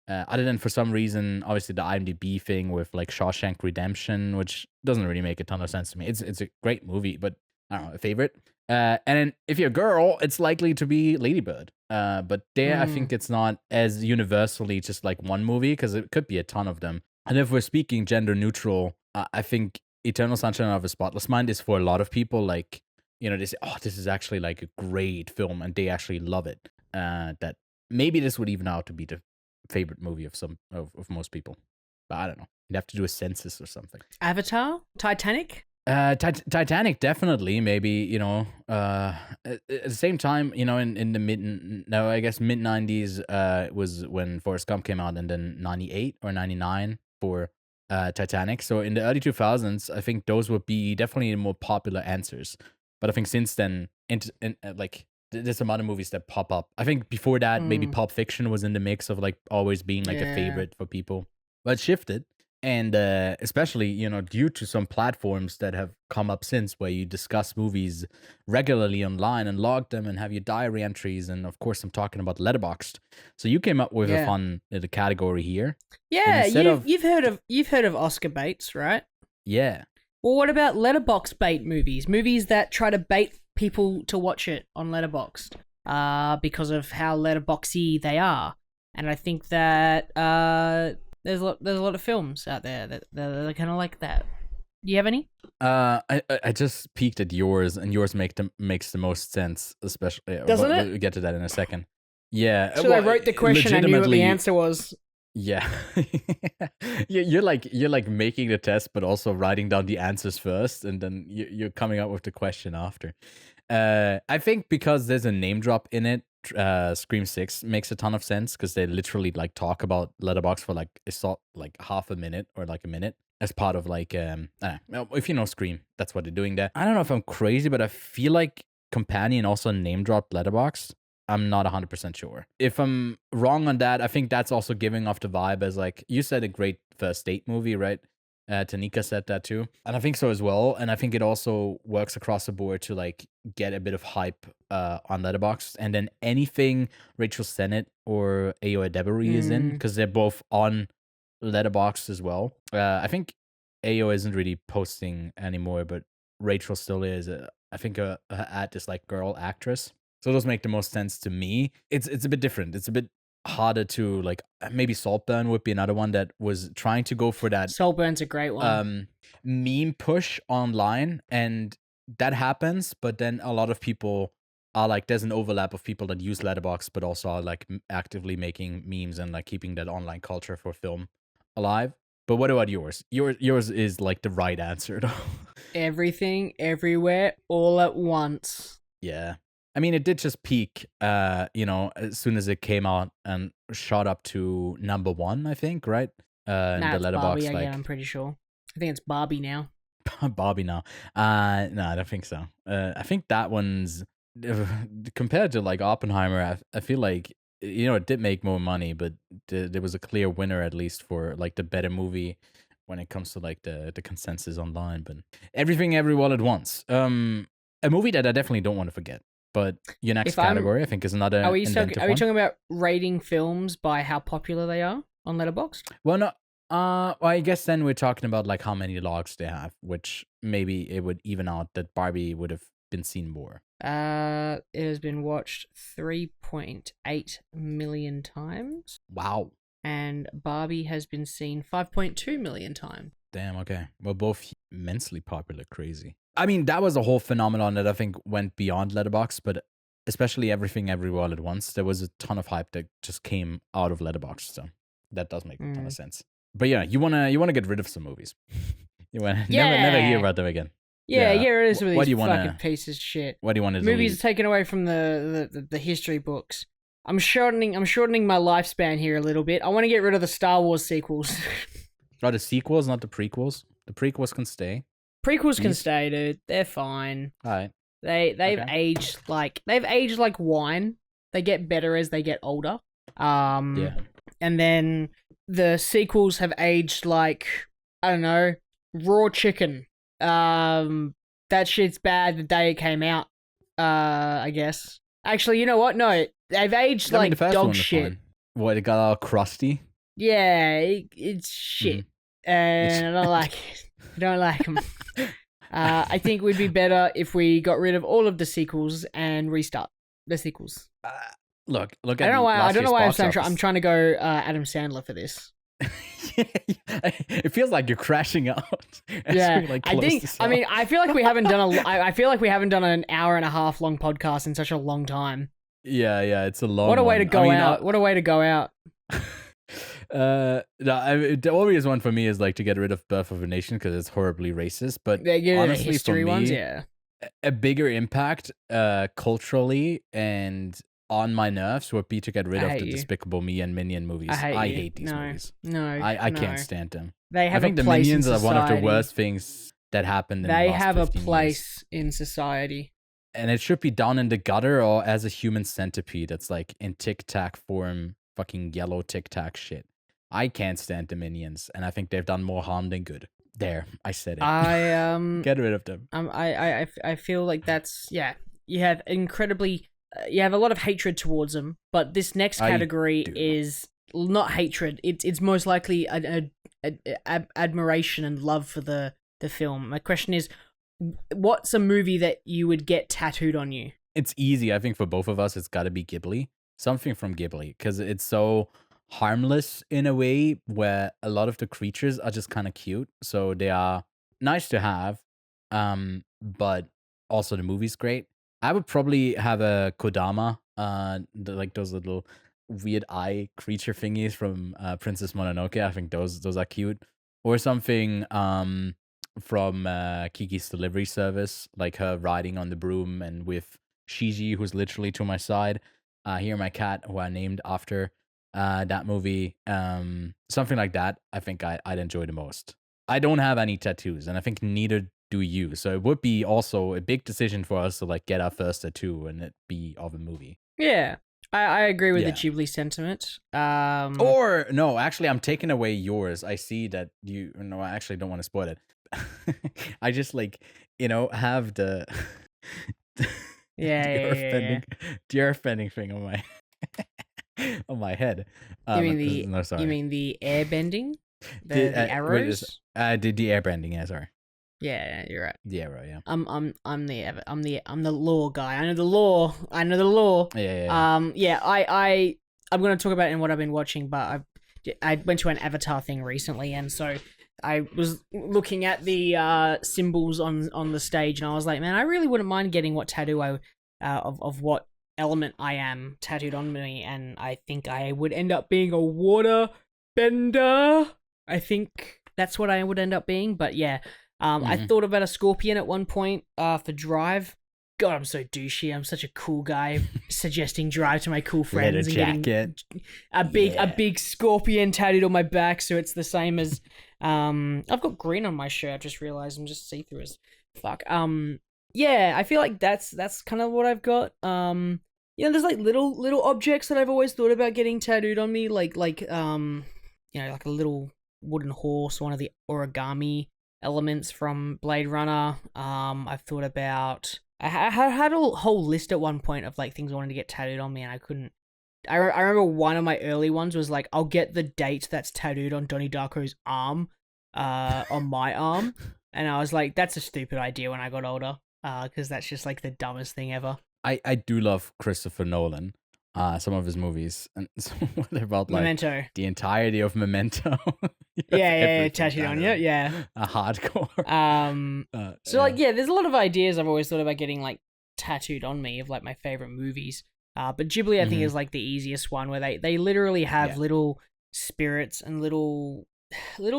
Speaker 1: Other than, for some reason, obviously the IMDb thing with like Shawshank Redemption, which doesn't really make a ton of sense to me. It's a great movie, but I don't know, a favorite. And then if you're a girl, it's likely to be Lady Bird. But there, I think it's not as universally just like one movie, because it could be a ton of them. And if we're speaking gender neutral, I think Eternal Sunshine of a Spotless Mind is for a lot of people, like, they say, oh, this is actually like a great film, and they actually love it. That maybe this would even out to be the favorite movie of most people, but I don't know. You'd have to do a census or something.
Speaker 2: Avatar, Titanic.
Speaker 1: Titanic definitely. Maybe at the same time, in the mid 90s was when Forrest Gump came out, and then 98 or 99 for Titanic. So in the early 2000s, I think those would be definitely the more popular answers. But I think since then, like, there's some other movies that pop up. I think before that, maybe Pulp Fiction was in the mix of like always being like a favorite for people. But it shifted. And especially, due to some platforms that have come up since where you discuss movies regularly online and log them and have your diary entries. And of course, I'm talking about Letterboxd. So you came up with a fun little category here.
Speaker 2: Yeah, you've heard of Oscar baits, right?
Speaker 1: Yeah.
Speaker 2: Well, what about Letterboxd-Bait movies? Movies that try to bait people to watch it on Letterboxd because of how letterboxy they are. And I think that there's a lot of films out there that are kind of like that. Do you have any?
Speaker 1: I just peeked at yours, and yours makes the most sense, especially.
Speaker 2: Doesn't it?
Speaker 1: We'll get to that in a second. Yeah.
Speaker 2: So I wrote the question. I knew what the answer was.
Speaker 1: Yeah. you're like making the test, but also writing down the answers first, and then you're coming up with the question after. I think because there's a name drop in it, Scream 6 makes a ton of sense because they literally like talk about Letterboxd for like half a minute or like a minute as part of like if you know Scream, that's what they're doing there. I don't know if I'm crazy, but I feel like Companion also name dropped Letterboxd. I'm not 100% sure. If I'm wrong on that, I think that's also giving off the vibe as like you said, a great first date movie, right? Tanika said that too. And I think so as well. And I think it also works across the board to like get a bit of hype on Letterboxd. And then anything Rachel Sennett or Ayo Edebiri is in, because they're both on Letterboxd as well. I think Ayo isn't really posting anymore, but Rachel still is. I think her at is like girl actress. So those make the most sense to me. It's a bit different. It's a bit harder to like. Maybe Saltburn would be another one that was trying to go for that.
Speaker 2: Saltburn's a great one.
Speaker 1: Meme push online, and that happens. But then a lot of people are like, there's an overlap of people that use Letterboxd, but also are like actively making memes and like keeping that online culture for film alive. But what about yours? Yours is like the right answer though.
Speaker 2: Everything, everywhere, all at once.
Speaker 1: Yeah. I mean, it did just peak, as soon as it came out and shot up to number 1, I think, right? In the
Speaker 2: it's
Speaker 1: Letterboxd,
Speaker 2: Barbie again, I'm pretty sure. I think it's Barbie now.
Speaker 1: Barbie now. No, I don't think so. I think that one's compared to like Oppenheimer. I feel like it did make more money, but there was a clear winner at least for like the better movie when it comes to like the consensus online. But Everything Everywhere at Once, a movie that I definitely don't want to forget. But your next category, I think, is another.
Speaker 2: Are we talking about rating films by how popular they are on Letterboxd?
Speaker 1: Well, no. Well, I guess then we're talking about like how many logs they have, which maybe it would even out that Barbie would have been seen more.
Speaker 2: It has been watched 3.8 million times.
Speaker 1: Wow.
Speaker 2: And Barbie has been seen 5.2 million times.
Speaker 1: Damn. Okay. Well, both immensely popular. Crazy. I mean, that was a whole phenomenon that I think went beyond Letterboxd, but especially Everything Everywhere All at Once, there was a ton of hype that just came out of Letterboxd, so that does make a ton of sense. But yeah, you wanna get rid of some movies. You wanna never hear about them again.
Speaker 2: Yeah, it is some of these fucking pieces of shit.
Speaker 1: What do you want to
Speaker 2: Movies are taken away from the history books. I'm shortening my lifespan here a little bit. I want to get rid of the Star Wars sequels.
Speaker 1: Oh, the sequels, not the prequels. The prequels can stay.
Speaker 2: Prequels can stay, dude. They're fine.
Speaker 1: All right.
Speaker 2: They've aged like wine. They get better as they get older. Yeah. And then the sequels have aged like, I don't know, raw chicken. That shit's bad the day it came out. I guess. Actually, you know what? No, they've aged like dog shit.
Speaker 1: Fine. What, it got all crusty?
Speaker 2: Yeah, it's shit. And I don't like it. I don't like them. I think we'd be better if we got rid of all of the sequels and restart the sequels.
Speaker 1: Look.
Speaker 2: I don't know why I'm trying to go Adam Sandler for this.
Speaker 1: It feels like you're crashing out.
Speaker 2: Yeah, I feel like we haven't done I feel like we haven't done an hour and a half long podcast in such a long time.
Speaker 1: Yeah, it's a long.
Speaker 2: What a way to go out! What a way to go out!
Speaker 1: No, the obvious one for me is like to get rid of Birth of a Nation because it's horribly racist. But honestly,
Speaker 2: history
Speaker 1: for me,
Speaker 2: ones, yeah,
Speaker 1: a bigger impact culturally and on my nerves would be to get rid of the Despicable Me and Minion movies. I hate these movies.
Speaker 2: No,
Speaker 1: I can't stand them.
Speaker 2: They have
Speaker 1: I think
Speaker 2: a
Speaker 1: the
Speaker 2: place
Speaker 1: Minions
Speaker 2: in
Speaker 1: are one of the worst things that happened in the last 15 years. They have a
Speaker 2: place in society.
Speaker 1: And it should be down in the gutter or as a human centipede. It's like in Tic Tac form, fucking yellow Tic Tac shit. I can't stand the minions, and I think they've done more harm than good. There, I said it.
Speaker 2: I
Speaker 1: Get rid of them.
Speaker 2: I feel like that's you have you have a lot of hatred towards them, but this next category is not hatred. It's most likely admiration and love for the film. My question is, what's a movie that you would get tattooed on you?
Speaker 1: It's easy. I think for both of us, it's got to be Ghibli. Something from Ghibli, because it's so harmless in a way where a lot of the creatures are just kind of cute. So they are nice to have, but also the movie's great. I would probably have a Kodama, like those little weird eye creature thingies from Princess Mononoke. I think those are cute. Or something from Kiki's Delivery Service, like her riding on the broom and with Shiji, who's literally to my side. Here, my cat, who I named after that movie. Something like that, I think I'd enjoy the most. I don't have any tattoos, and I think neither do you. So it would be also a big decision for us to like get our first tattoo and it be of a movie.
Speaker 2: Yeah. I agree with the Ghibli sentiment.
Speaker 1: Or no, actually, I'm taking away yours. I see that you. No, I actually don't want to spoil it. I just like have the the earthbending thing on my on my head.
Speaker 2: You mean the airbending, the arrows?
Speaker 1: The airbending. Yeah, sorry.
Speaker 2: Yeah, you're right.
Speaker 1: The arrow. Yeah.
Speaker 2: I'm the law guy. I know the law. Yeah. I'm gonna talk about it in what I've been watching, but I went to an Avatar thing recently, and so I was looking at the symbols on the stage, and I was like, man, I really wouldn't mind getting what tattoo of what element I am tattooed on me, and I think I would end up being a water bender. I think that's what I would end up being, but yeah. I thought about a scorpion at one point for Drive. God, I'm so douchey. I'm such a cool guy suggesting Drive to my cool friends and getting a big scorpion tattooed on my back, so it's the same as I've got green on my shirt. I've just realized I'm just see-through as fuck. Yeah, I feel like that's kind of what I've got. There's like little objects that I've always thought about getting tattooed on me, like like a little wooden horse, one of the origami elements from Blade Runner. I've thought about. I had a whole list at one point of like things I wanted to get tattooed on me, and I couldn't. I remember one of my early ones was like, I'll get the date that's tattooed on Donnie Darko's arm, on my arm, and I was like, that's a stupid idea when I got older, because that's just like the dumbest thing ever.
Speaker 1: I do love Christopher Nolan. Some of his movies, and what about like
Speaker 2: Memento,
Speaker 1: the entirety of Memento?
Speaker 2: yeah, tattooed on you, yeah,
Speaker 1: a hardcore.
Speaker 2: There's a lot of ideas I've always thought about getting like tattooed on me of like my favorite movies. But Ghibli, I think, is like the easiest one, where they literally have little spirits and little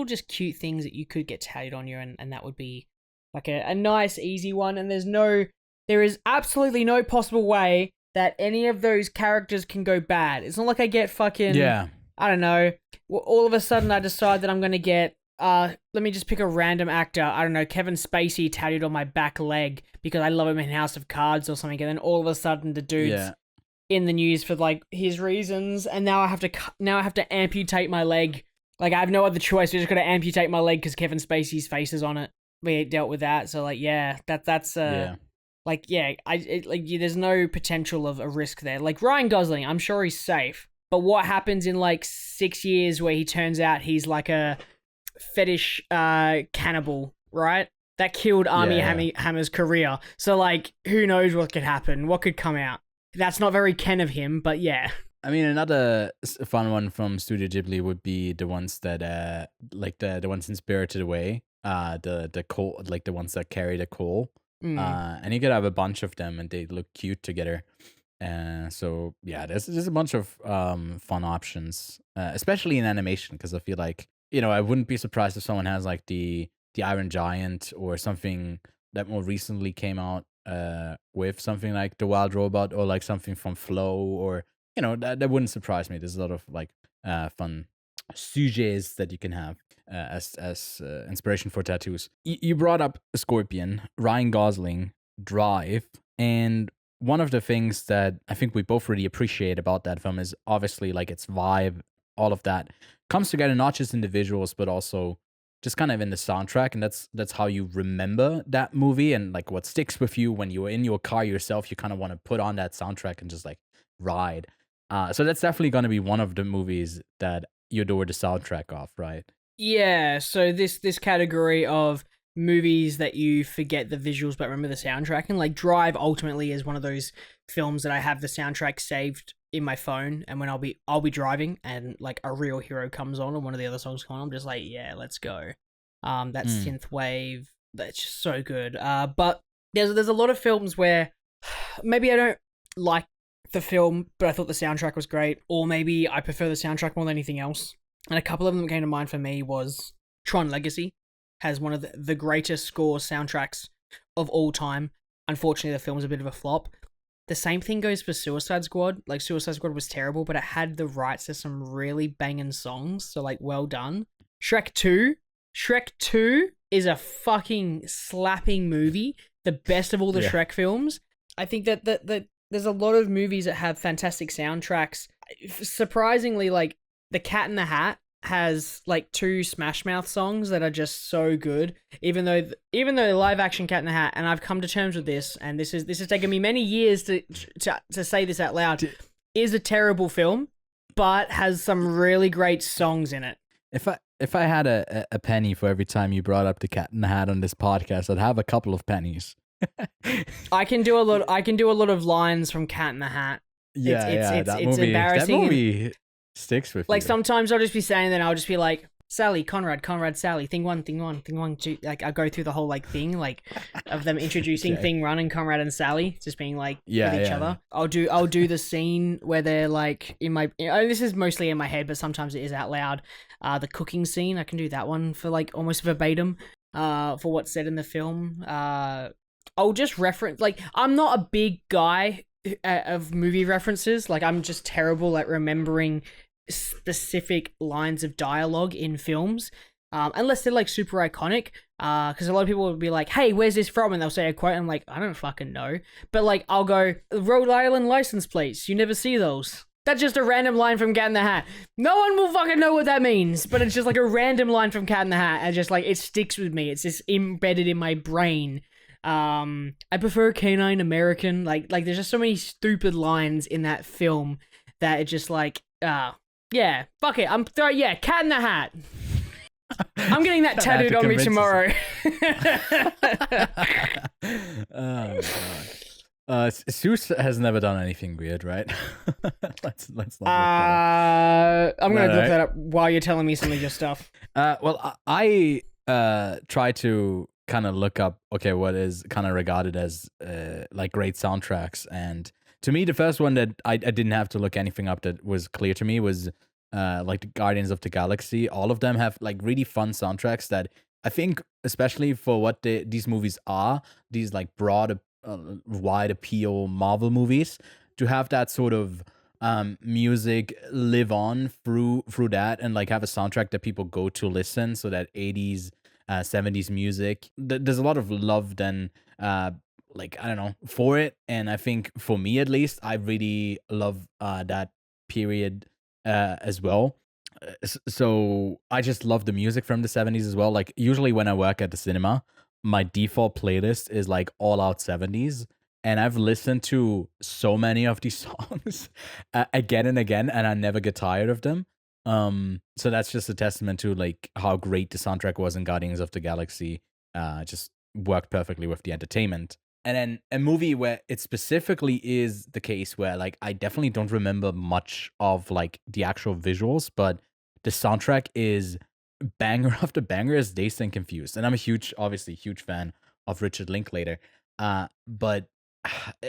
Speaker 2: just cute things that you could get tattooed on you, and that would be like a nice easy one. And there is absolutely no possible way that any of those characters can go bad. It's not like I get fucking...
Speaker 1: Yeah.
Speaker 2: I don't know. All of a sudden I decide that I'm going to get... let me just pick a random actor. I don't know, Kevin Spacey tattooed on my back leg because I love him in House of Cards or something. And then all of a sudden the dude's in the news for like his reasons. And now I have to amputate my leg. Like I have no other choice. We just got to amputate my leg because Kevin Spacey's face is on it. We dealt with that. So like, that's... Like, there's no potential of a risk there. Like, Ryan Gosling, I'm sure he's safe. But what happens in, like, 6 years where he turns out he's, like, a fetish cannibal, right? That killed Armie Hammer's career. So, like, who knows what could happen? What could come out? That's not very Ken of him, but yeah.
Speaker 1: I mean, another fun one from Studio Ghibli would be the ones that, like, the ones in Spirited Away. The coal, like, the ones that carry the coal. And you could have a bunch of them and they look cute together. So yeah, there's a bunch of fun options, especially in animation, because I feel like, I wouldn't be surprised if someone has like the Iron Giant or something that more recently came out with something like the Wild Robot or like something from Flow, or that wouldn't surprise me. There's a lot of like fun sujets that you can have as inspiration for tattoos. You brought up Scorpion, Ryan Gosling, Drive, and one of the things that I think we both really appreciate about that film is obviously like its vibe all of that comes together, not just in the visuals, but also just kind of in the soundtrack. And that's how you remember that movie, and like what sticks with you when you're in your car yourself. You kind of want to put on that soundtrack and just like ride. So that's definitely going to be one of the movies that you adore the soundtrack of, right?
Speaker 2: Yeah, so this category of movies that you forget the visuals but remember the soundtrack, and like Drive ultimately is one of those films that I have the soundtrack saved in my phone, and when I'll be driving and like A Real Hero comes on or one of the other songs come on, I'm just like, yeah, let's go. That synth wave, that's just so good. But there's a lot of films where maybe I don't like the film, but I thought the soundtrack was great, or maybe I prefer the soundtrack more than anything else. And a couple of them that came to mind for me was Tron Legacy. Has one of the greatest score soundtracks of all time. Unfortunately, the film's a bit of a flop. The same thing goes for Suicide Squad. Like, Suicide Squad was terrible, but it had the rights to some really banging songs, so like, well done. Shrek 2 is a fucking slapping movie. The best of all the Shrek films. I think that there's a lot of movies that have fantastic soundtracks. Surprisingly, like, The Cat in the Hat has like 2 Smash Mouth songs that are just so good. Even though the live action Cat in the Hat, and I've come to terms with this, and this has taken me many years to say this out loud, is a terrible film, but has some really great songs in it.
Speaker 1: If I had a penny for every time you brought up The Cat in the Hat on this podcast, I'd have a couple of pennies.
Speaker 2: I can do a lot of lines from Cat in the Hat. It's embarrassing.
Speaker 1: That movie sticks with
Speaker 2: like
Speaker 1: you.
Speaker 2: Sometimes I'll just be saying that, I'll just be like, Sally, Conrad, Sally, thing one, two. Like, I go through the whole like thing like of them introducing Thing One and Conrad and Sally just being like with each other. I'll do the scene where they're like in my. This is mostly in my head, but sometimes it is out loud. The cooking scene, I can do that one for like almost verbatim. For what's said in the film. I'll just reference, like, I'm not a big guy of movie references. Like, I'm just terrible at remembering specific lines of dialogue in films, unless they're like super iconic, because a lot of people will be like, hey, where's this from, and they'll say a quote, and I'm like, I don't fucking know, but like, I'll go, Rhode Island license plates, you never see those. That's just a random line from Cat in the Hat. No one will fucking know what that means, but it's just like a random line from Cat in the Hat, and just like, it sticks with me. It's just embedded in my brain. I prefer Canine American. Like there's just so many stupid lines in that film that it just like, yeah, fuck it. Cat in the Hat. I'm getting that tattooed on me tomorrow.
Speaker 1: Oh god. Seuss has never done anything weird, right? let's not look that up.
Speaker 2: I'm gonna look that up while you're telling me some of your stuff.
Speaker 1: Well, I try to kind of look up, okay, what is kind of regarded as like great soundtracks, and to me, the first one that I didn't have to look anything up that was clear to me was like the Guardians of the Galaxy. All of them have like really fun soundtracks that I think, especially for what these movies are, these like broad, wide appeal Marvel movies, to have that sort of music live on through that, and like have a soundtrack that people go to listen, so that 80s 70s music, there's a lot of love then like, I don't know, for it. And I think for me at least, I really love that period as well. So I just love the music from the 70s as well. Like, usually when I work at the cinema, my default playlist is like all out 70s, and I've listened to so many of these songs again and again, and I never get tired of them. So that's just a testament to like how great the soundtrack was in Guardians of the Galaxy. Just worked perfectly with the entertainment. And then a movie where it specifically is the case where like I definitely don't remember much of like the actual visuals, but the soundtrack is banger after banger, is Dazed and Confused. And I'm obviously huge fan of Richard Linklater. But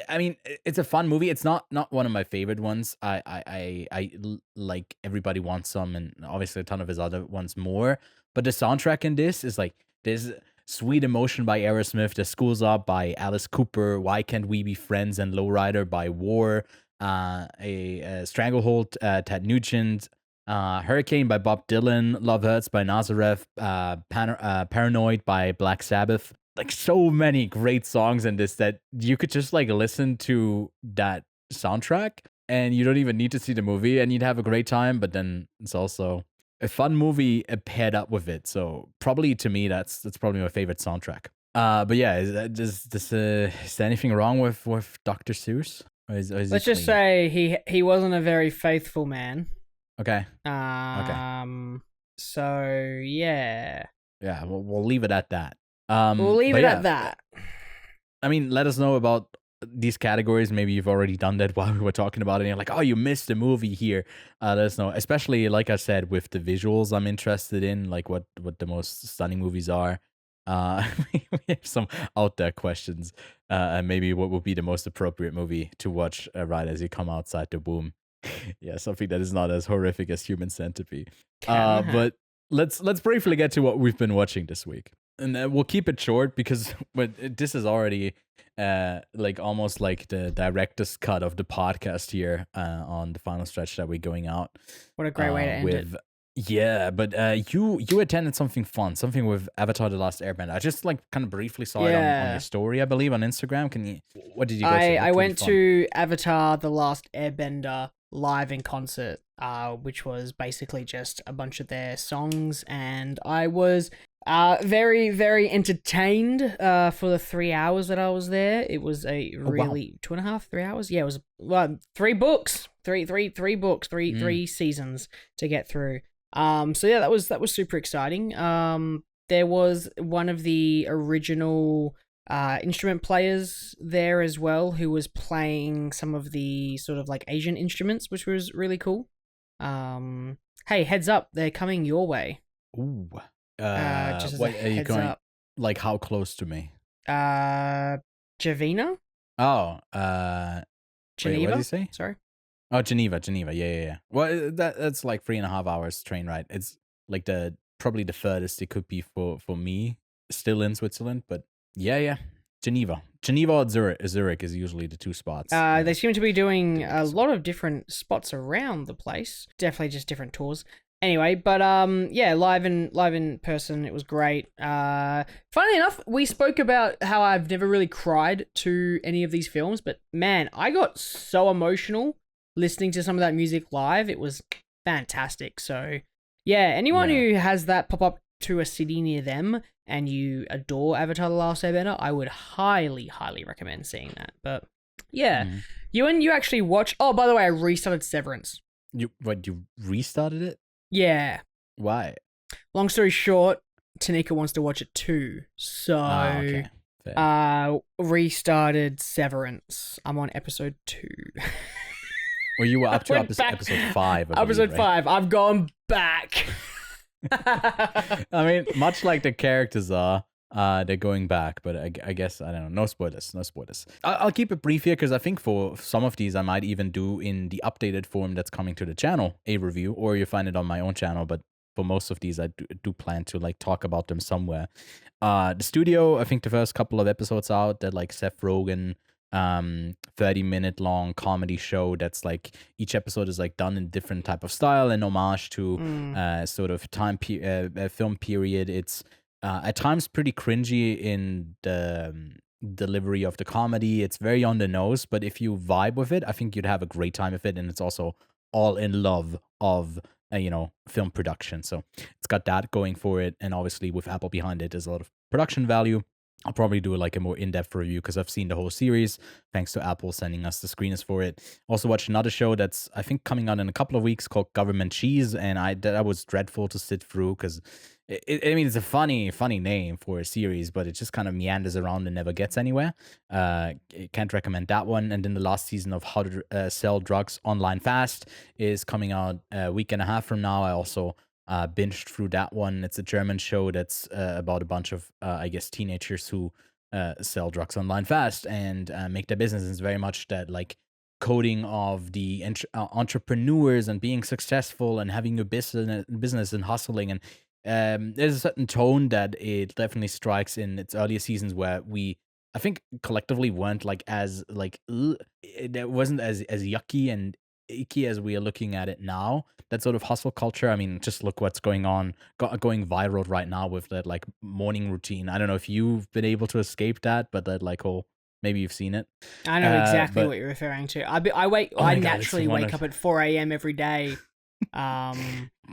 Speaker 1: I mean, it's a fun movie. It's not one of my favorite ones. I like Everybody Wants Some, and obviously a ton of his other ones more. But the soundtrack in this is like, there's Sweet Emotion by Aerosmith, The School's Up by Alice Cooper, Why Can't We Be Friends and Lowrider by War, a Stranglehold, Ted Nugent, Hurricane by Bob Dylan, Love Hurts by Nazareth, Paranoid by Black Sabbath. Like, so many great songs in this that you could just like listen to that soundtrack and you don't even need to see the movie, and you'd have a great time. But then it's also a fun movie paired up with it. So probably to me, that's probably my favorite soundtrack. But yeah, is there anything wrong with Dr. Seuss? Or is
Speaker 2: Let's
Speaker 1: he
Speaker 2: just
Speaker 1: clean?
Speaker 2: say he wasn't a very faithful man.
Speaker 1: Okay.
Speaker 2: So yeah.
Speaker 1: Yeah, we'll leave it at that.
Speaker 2: We'll leave
Speaker 1: but
Speaker 2: it
Speaker 1: yeah,
Speaker 2: at that.
Speaker 1: I mean, let us know about these categories. Maybe you've already done that while we were talking about it. And you're like, oh, you missed a movie here. Let us know. Especially, like I said, with the visuals, I'm interested in like what the most stunning movies are. We have some out there questions, and maybe what would be the most appropriate movie to watch right as you come outside the womb. Yeah, something that is not as horrific as Human Centipede. But let's briefly get to what we've been watching this week, and we'll keep it short because this is already like almost like the director's cut of the podcast here on the final stretch that we're going out.
Speaker 2: What a great way to end it.
Speaker 1: Yeah, but you attended something fun, something with Avatar: The Last Airbender. I just like kind of briefly saw it on your story, I believe, on Instagram. What did you go to?
Speaker 2: I went to Avatar: The Last Airbender live in concert, which was basically just a bunch of their songs, and I was very, very entertained for the 3 hours that I was there. It was a really 2.5, 3 hours. Yeah, it was 3 books, three books, three seasons to get through. So yeah, that was super exciting. There was one of the original instrument players there as well, who was playing some of the sort of like Asian instruments, which was really cool. Hey, heads up, they're coming your way.
Speaker 1: Ooh.
Speaker 2: Just as
Speaker 1: what,
Speaker 2: a
Speaker 1: are you
Speaker 2: heads
Speaker 1: going
Speaker 2: up.
Speaker 1: like how close to me?
Speaker 2: Javina?
Speaker 1: Oh,
Speaker 2: Geneva?
Speaker 1: wait, what did you say?
Speaker 2: Sorry.
Speaker 1: Oh, Geneva. Yeah. Well, that's like 3.5 hours train ride. It's like probably the furthest it could be for me, still in Switzerland. But yeah, Geneva or Zurich is usually the 2 spots.
Speaker 2: They seem to be doing a lot of different spots around the place. Definitely just different tours. Anyway, but yeah, live in person, it was great. Funnily enough, we spoke about how I've never really cried to any of these films, but man, I got so emotional listening to some of that music live. It was fantastic. So yeah, anyone who has that pop up to a city near them and you adore Avatar: The Last Airbender, I would highly, highly recommend seeing that. But yeah, Yeun, you actually watch. Oh, by the way, I restarted Severance.
Speaker 1: You restarted it?
Speaker 2: Yeah.
Speaker 1: Why?
Speaker 2: Long story short, Tanika wants to watch it too. So,
Speaker 1: okay. Fair.
Speaker 2: Restarted Severance. I'm on episode 2.
Speaker 1: Well, you were up to episode 5.
Speaker 2: Episode 5. I've gone back.
Speaker 1: I mean, much like the characters are, they're going back, but I guess, I don't know. No spoilers. I'll keep it brief here because I think for some of these I might even do in the updated form that's coming to the channel, a review, or you find it on my own channel, but for most of these I do plan to like talk about them somewhere. The studio, I think the first couple of episodes out, that like Seth Rogen 30-minute long comedy show that's like each episode is like done in different type of style and homage to sort of film period. It's at times pretty cringy in the delivery of the comedy. It's very on the nose, but if you vibe with it, I think you'd have a great time with it. And it's also all in love of film production. So it's got that going for it, and obviously with Apple behind it, there's a lot of production value. I'll probably do like a more in-depth review because I've seen the whole series thanks to Apple sending us the screeners for it. Also watched another show that's I think coming out in a couple of weeks called Government Cheese, and that was dreadful to sit through because it's a funny name for a series, but it just kind of meanders around and never gets anywhere. Can't recommend that one. And then the last season of How to Sell Drugs Online Fast is coming out a week and a half from now. I also binged through that one. It's a German show that's about a bunch of I guess teenagers who sell drugs online fast and make their business. It's very much that like coding of the entrepreneurs and being successful and having your business and hustling. And there's a certain tone that it definitely strikes in its earlier seasons where I think collectively weren't like as like it wasn't as yucky and icky as we are looking at it now. That sort of hustle culture. I mean, just look what's going viral right now with that like morning routine. I don't know if you've been able to escape that, but that like whole Maybe you've seen it.
Speaker 2: I know exactly
Speaker 1: but-
Speaker 2: what you're referring to. I naturally wake up at 4 a.m. every day.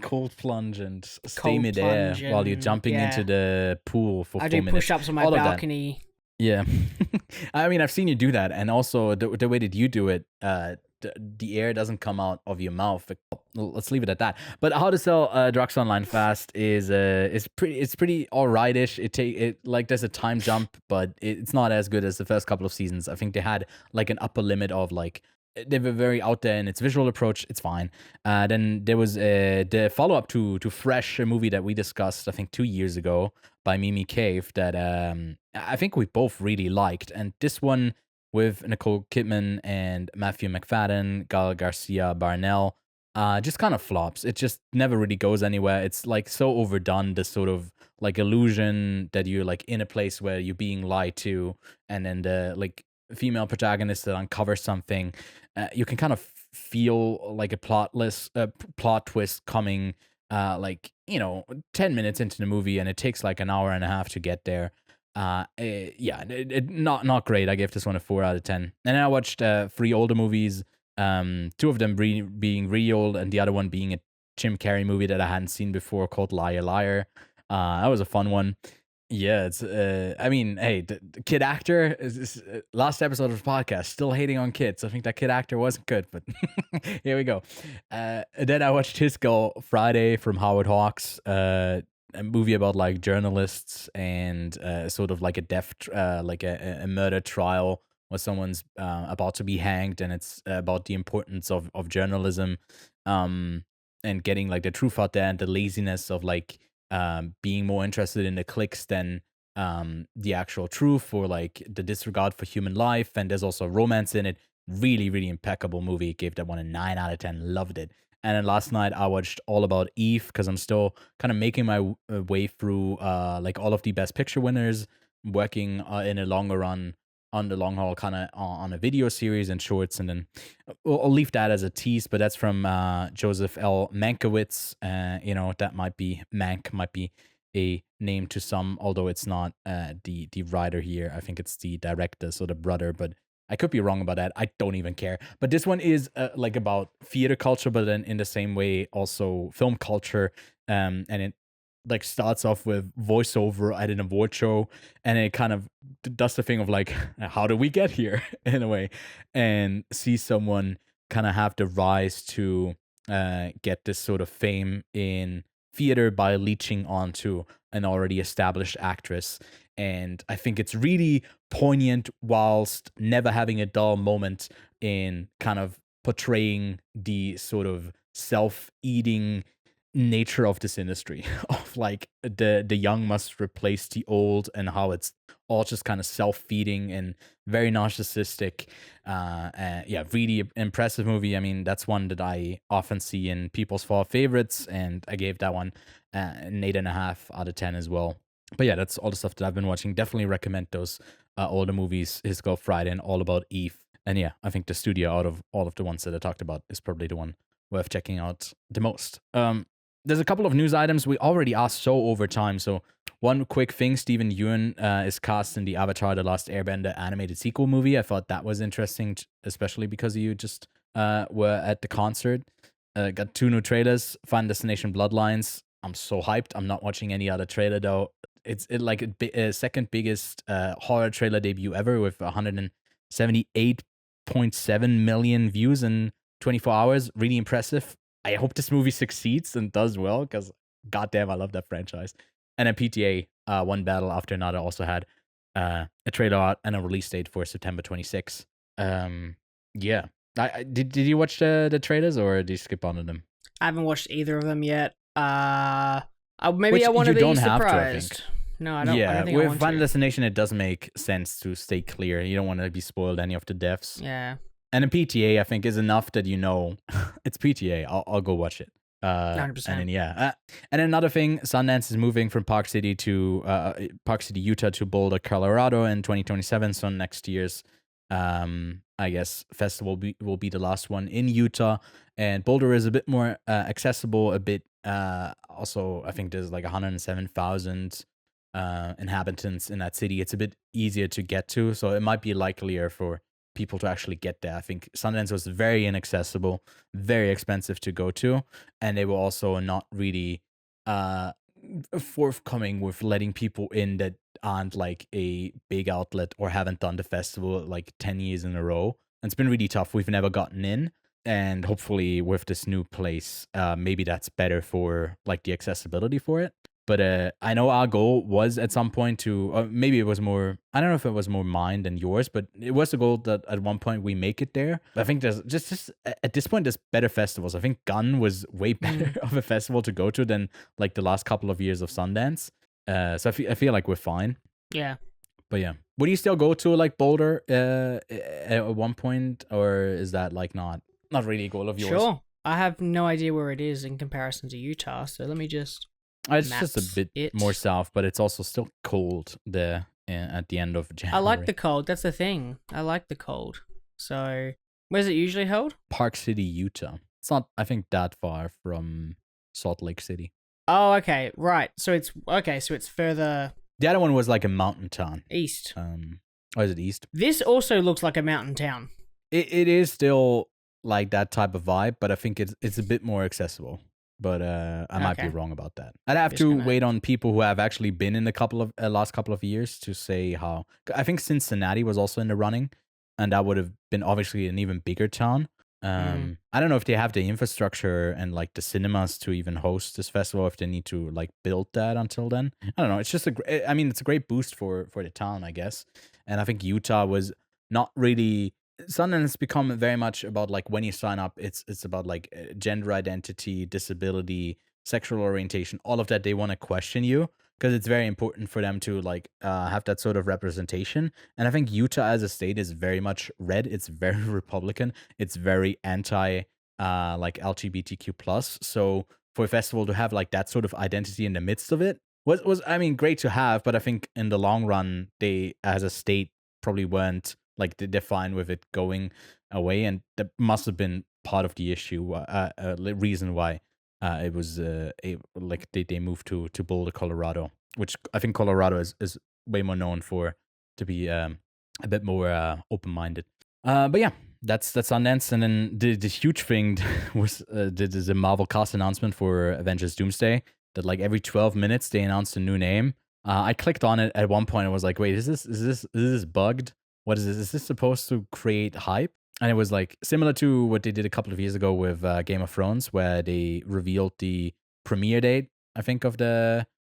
Speaker 1: Cold plunge and stay
Speaker 2: Cold
Speaker 1: midair
Speaker 2: plunge
Speaker 1: while you're
Speaker 2: and-
Speaker 1: jumping
Speaker 2: yeah.
Speaker 1: into the pool for
Speaker 2: I
Speaker 1: 4
Speaker 2: do
Speaker 1: minutes.
Speaker 2: push-ups on my
Speaker 1: All of that.
Speaker 2: balcony.
Speaker 1: Yeah. I mean, I've seen you do that. And also, the way that you do it, the air doesn't come out of your mouth. Let's leave it at that. But How to Sell Drugs Online Fast is pretty alrightish. It like there's a time jump, but it's not as good as the first couple of seasons. I think they had like an upper limit of like, they were very out there in its visual approach. It's fine. Then there was the follow-up to Fresh, a movie that we discussed, I think 2 years ago, by Mimi Cave, that I think we both really liked. And this one with Nicole Kidman and Matthew McFadden, Gal Garcia Barnell, just kind of flops. It just never really goes anywhere. It's like so overdone, this sort of like illusion that you're like in a place where you're being lied to, and then the like female protagonist that uncovers something. You can kind of feel like a plot twist coming, like, 10 minutes into the movie, and it takes like an hour and a half to get there. Not great. I gave this one a 4 out of 10. And then I watched 3 older movies, 2 of them being real, and the other one being a Jim Carrey movie that I hadn't seen before, called Liar Liar. That was a fun one. Yeah, it's I mean, hey, the kid actor is last episode of the podcast, still hating on kids. I think that kid actor wasn't good, but here we go. And then I watched His Girl Friday from Howard Hawks, a movie about like journalists and sort of like a death, like a murder trial where someone's about to be hanged, and it's about the importance of journalism, and getting like the truth out there, and the laziness of like being more interested in the clicks than the actual truth, or like the disregard for human life. And there's also romance in it. Really, really impeccable movie. Gave that one a 9 out of 10. Loved it. And then last night I watched All About Eve, because I'm still kind of making my way through like all of the Best Picture winners, working in a longer run on the long haul, kind of on a video series and shorts. And then I'll leave that as a tease, but that's from Joseph L. Mankiewicz. That might be a name to some, although it's not the writer here. I think it's the director, so the brother, but I could be wrong about that. I don't even care. But this one is like about theater culture, but then in the same way also film culture. And it like starts off with voiceover at an award show, and it kind of does the thing of like, how do we get here in a way, and see someone kind of have the rise to get this sort of fame in theater by leeching onto an already established actress. And I think it's really poignant whilst never having a dull moment in kind of portraying the sort of self-eating nature of this industry, of like the young must replace the old, and how it's all just kind of self-feeding and very narcissistic. Really impressive movie. I mean, that's one that I often see in people's fall favorites, and I gave that one an 8.5 out of 10 as well. But yeah, that's all the stuff that I've been watching. Definitely recommend those older movies, His Girl Friday and All About Eve. And yeah, I think the studio out of all of the ones that I talked about is probably the one worth checking out the most. There's a couple of news items. We already are so over time, so one quick thing: Steven Yeun is cast in the Avatar: The Last Airbender animated sequel movie. I thought that was interesting, especially because you just were at the concert. Got 2 new trailers: Final Destination Bloodlines. I'm so hyped. I'm not watching any other trailer though. It's a second biggest horror trailer debut ever, with 178.7 million views in 24 hours. Really impressive. I hope this movie succeeds and does well, because goddamn, I love that franchise. And then PTA, One Battle After Another, also had a trailer out and a release date for September 26th. Yeah. Did you watch the trailers, or did you skip on to them?
Speaker 2: I haven't watched either of them yet. I want to be surprised. No, I don't.
Speaker 1: Yeah,
Speaker 2: I don't think I
Speaker 1: with
Speaker 2: want
Speaker 1: Final
Speaker 2: to.
Speaker 1: Destination, it does make sense to stay clear. You don't want to be spoiled any of the deaths.
Speaker 2: Yeah.
Speaker 1: And then PTA, I think, is enough that it's PTA. I'll go watch it.
Speaker 2: 100%.
Speaker 1: And then and then another thing, Sundance is moving from Park City, Utah to Boulder, Colorado in 2027. So next year's, I guess, festival will be the last one in Utah. And Boulder is a bit more accessible. A bit also, I think there's like 107,000 inhabitants in that city, it's a bit easier to get to. So it might be likelier for people to actually get there. I think Sundance was very inaccessible, very expensive to go to, and they were also not really forthcoming with letting people in that aren't like a big outlet or haven't done the festival like 10 years in a row. And it's been really tough. We've never gotten in. And hopefully with this new place, maybe that's better for like the accessibility for it. But I know our goal was at some point to, maybe it was more, I don't know if it was more mine than yours, but it was the goal that at one point we make it there. I think there's just at this point, there's better festivals. I think Gun was way better of a festival to go to than like the last couple of years of Sundance. So I feel like we're fine.
Speaker 2: Yeah.
Speaker 1: But yeah, would you still go to like Boulder at one point, or is that like not really a goal of yours?
Speaker 2: Sure. I have no idea where it is in comparison to Utah, so let me just.
Speaker 1: It's just a bit more south, but it's also still cold there at the end of January.
Speaker 2: I like the cold. That's the thing. I like the cold. So, where's it usually held?
Speaker 1: Park City, Utah. It's not, I think, that far from Salt Lake City.
Speaker 2: Oh, okay. Right. So it's further.
Speaker 1: The other one was like a mountain town.
Speaker 2: East.
Speaker 1: Or is it east?
Speaker 2: This also looks like a mountain town.
Speaker 1: It is still like that type of vibe, but I think it's a bit more accessible. But I might be wrong about that. I'd have to wait on people who have actually been in the last couple of years to say how. I think Cincinnati was also in the running, and that would have been obviously an even bigger town. I don't know if they have the infrastructure and like the cinemas to even host this festival, if they need to like build that until then. I don't know. It's just it's a great boost for the town, I guess. And I think Utah was not really. Sundance has become very much about like when you sign up, it's about like gender identity, disability, sexual orientation, all of that. They want to question you because it's very important for them to like have that sort of representation. And I think Utah as a state is very much red. It's very Republican. It's very anti like LGBTQ plus. So for a festival to have like that sort of identity in the midst of it was I mean great to have, but I think in the long run they as a state probably weren't. Like they're fine with it going away, and that must have been part of the issue, reason why it was like they moved to Boulder, Colorado, which I think Colorado is way more known for to be a bit more open minded. But yeah, that's Sundance, and then the huge thing was the Marvel cast announcement for Avengers Doomsday. That like every 12 minutes they announced a new name. I clicked on it at one point and was like, wait, is this bugged? What is this? Is this supposed to create hype? And it was like similar to what they did a couple of years ago with Game of Thrones, where they revealed the premiere date, I think, of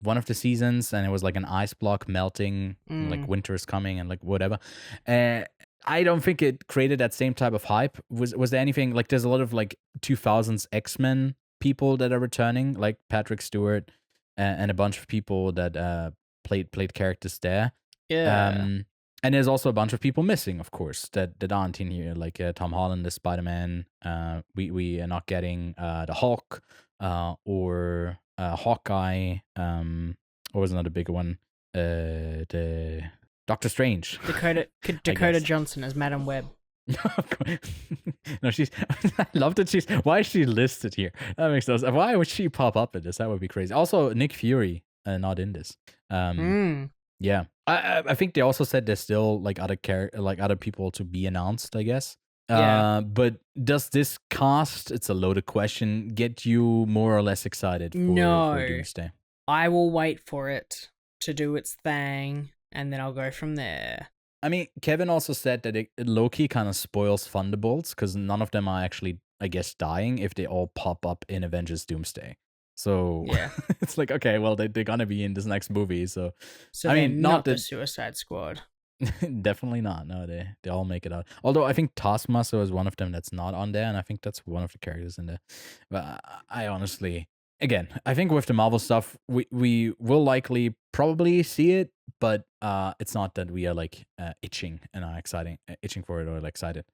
Speaker 1: one of the seasons, and it was like an ice block melting, like winter is coming, and like whatever. I don't think it created that same type of hype. Was there anything like? There's a lot of like 2000s X-Men people that are returning, like Patrick Stewart and a bunch of people that played characters there.
Speaker 2: Yeah.
Speaker 1: And there's also a bunch of people missing, of course, that aren't in here, like Tom Holland, the Spider-Man. We are not getting the Hulk or Hawkeye. What was another big one? The Doctor Strange.
Speaker 2: Dakota Johnson as Madam Web.
Speaker 1: No, I love that why is she listed here? That makes no sense. Why would she pop up in this? That would be crazy. Also, Nick Fury, not in this. Yeah, I think they also said there's still like other people to be announced, I guess.
Speaker 2: Yeah.
Speaker 1: But does this cast? It's a loaded question. Get you more or less excited for Doomsday?
Speaker 2: I will wait for it to do its thing, and then I'll go from there.
Speaker 1: I mean, Kevin also said that it low-key kind of spoils Thunderbolts because none of them are actually, I guess, dying if they all pop up in Avengers Doomsday. So
Speaker 2: yeah,
Speaker 1: it's like, okay, well, they're gonna be in this next movie. So
Speaker 2: I mean, not the Suicide Squad.
Speaker 1: Definitely not. No, they all make it out. Although I think Taskmaster is one of them that's not on there, and I think that's one of the characters in there. But I honestly, again, I think with the Marvel stuff, we will likely probably see it, but it's not that we are like itching and are itching for it or like excited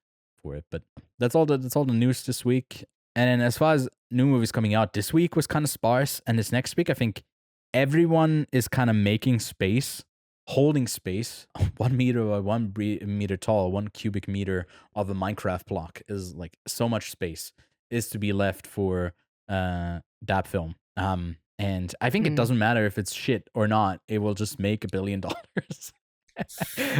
Speaker 1: for it. But that's all the news this week. And then as far as new movies coming out, this week was kind of sparse, and this next week I think everyone is kind of making space. Holding space, 1 meter by 1 meter tall, 1 cubic meter of a Minecraft block is like so much space is to be left for that film. And I think it doesn't matter if it's shit or not. It will just make $1 billion.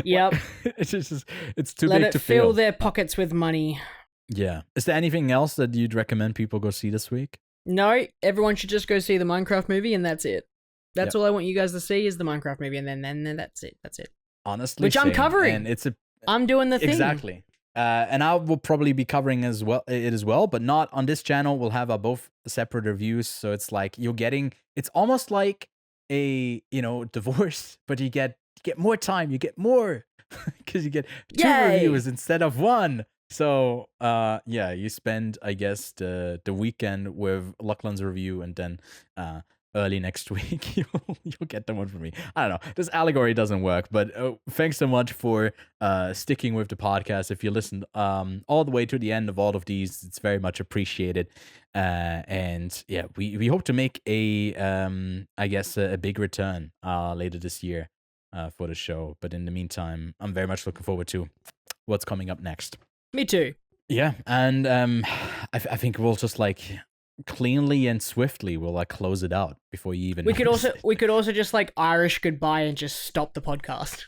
Speaker 2: Yep.
Speaker 1: It's too
Speaker 2: Let
Speaker 1: big
Speaker 2: it
Speaker 1: to
Speaker 2: fill
Speaker 1: fail.
Speaker 2: their pockets with money.
Speaker 1: Yeah. Is there anything else that you'd recommend people go see this week?
Speaker 2: No, everyone should just go see the Minecraft movie, and that's it. That's
Speaker 1: Yep.
Speaker 2: all I want you guys to see is the Minecraft movie, and then that's it. That's it.
Speaker 1: Honestly,
Speaker 2: Which I'm
Speaker 1: same.
Speaker 2: covering.
Speaker 1: And
Speaker 2: I'm doing the thing.
Speaker 1: exactly. And I will probably be covering as well, but not on this channel. We'll have both separate reviews, so it's like it's almost like a divorce, but you get more time, you get more because you get 2
Speaker 2: Yay!
Speaker 1: reviews instead of 1. So yeah, you spend, I guess, the weekend with Lachlan's review, and then early next week you'll get the one from me. I don't know, this allegory doesn't work, but thanks so much for sticking with the podcast. If you listened all the way to the end of all of these, it's very much appreciated. And yeah, we hope to make a big return later this year for the show. But in the meantime, I'm very much looking forward to what's coming up next.
Speaker 2: Me too.
Speaker 1: Yeah, and I think we'll just cleanly and swiftly we'll close it out before you even.
Speaker 2: We could also just Irish goodbye and just stop the podcast.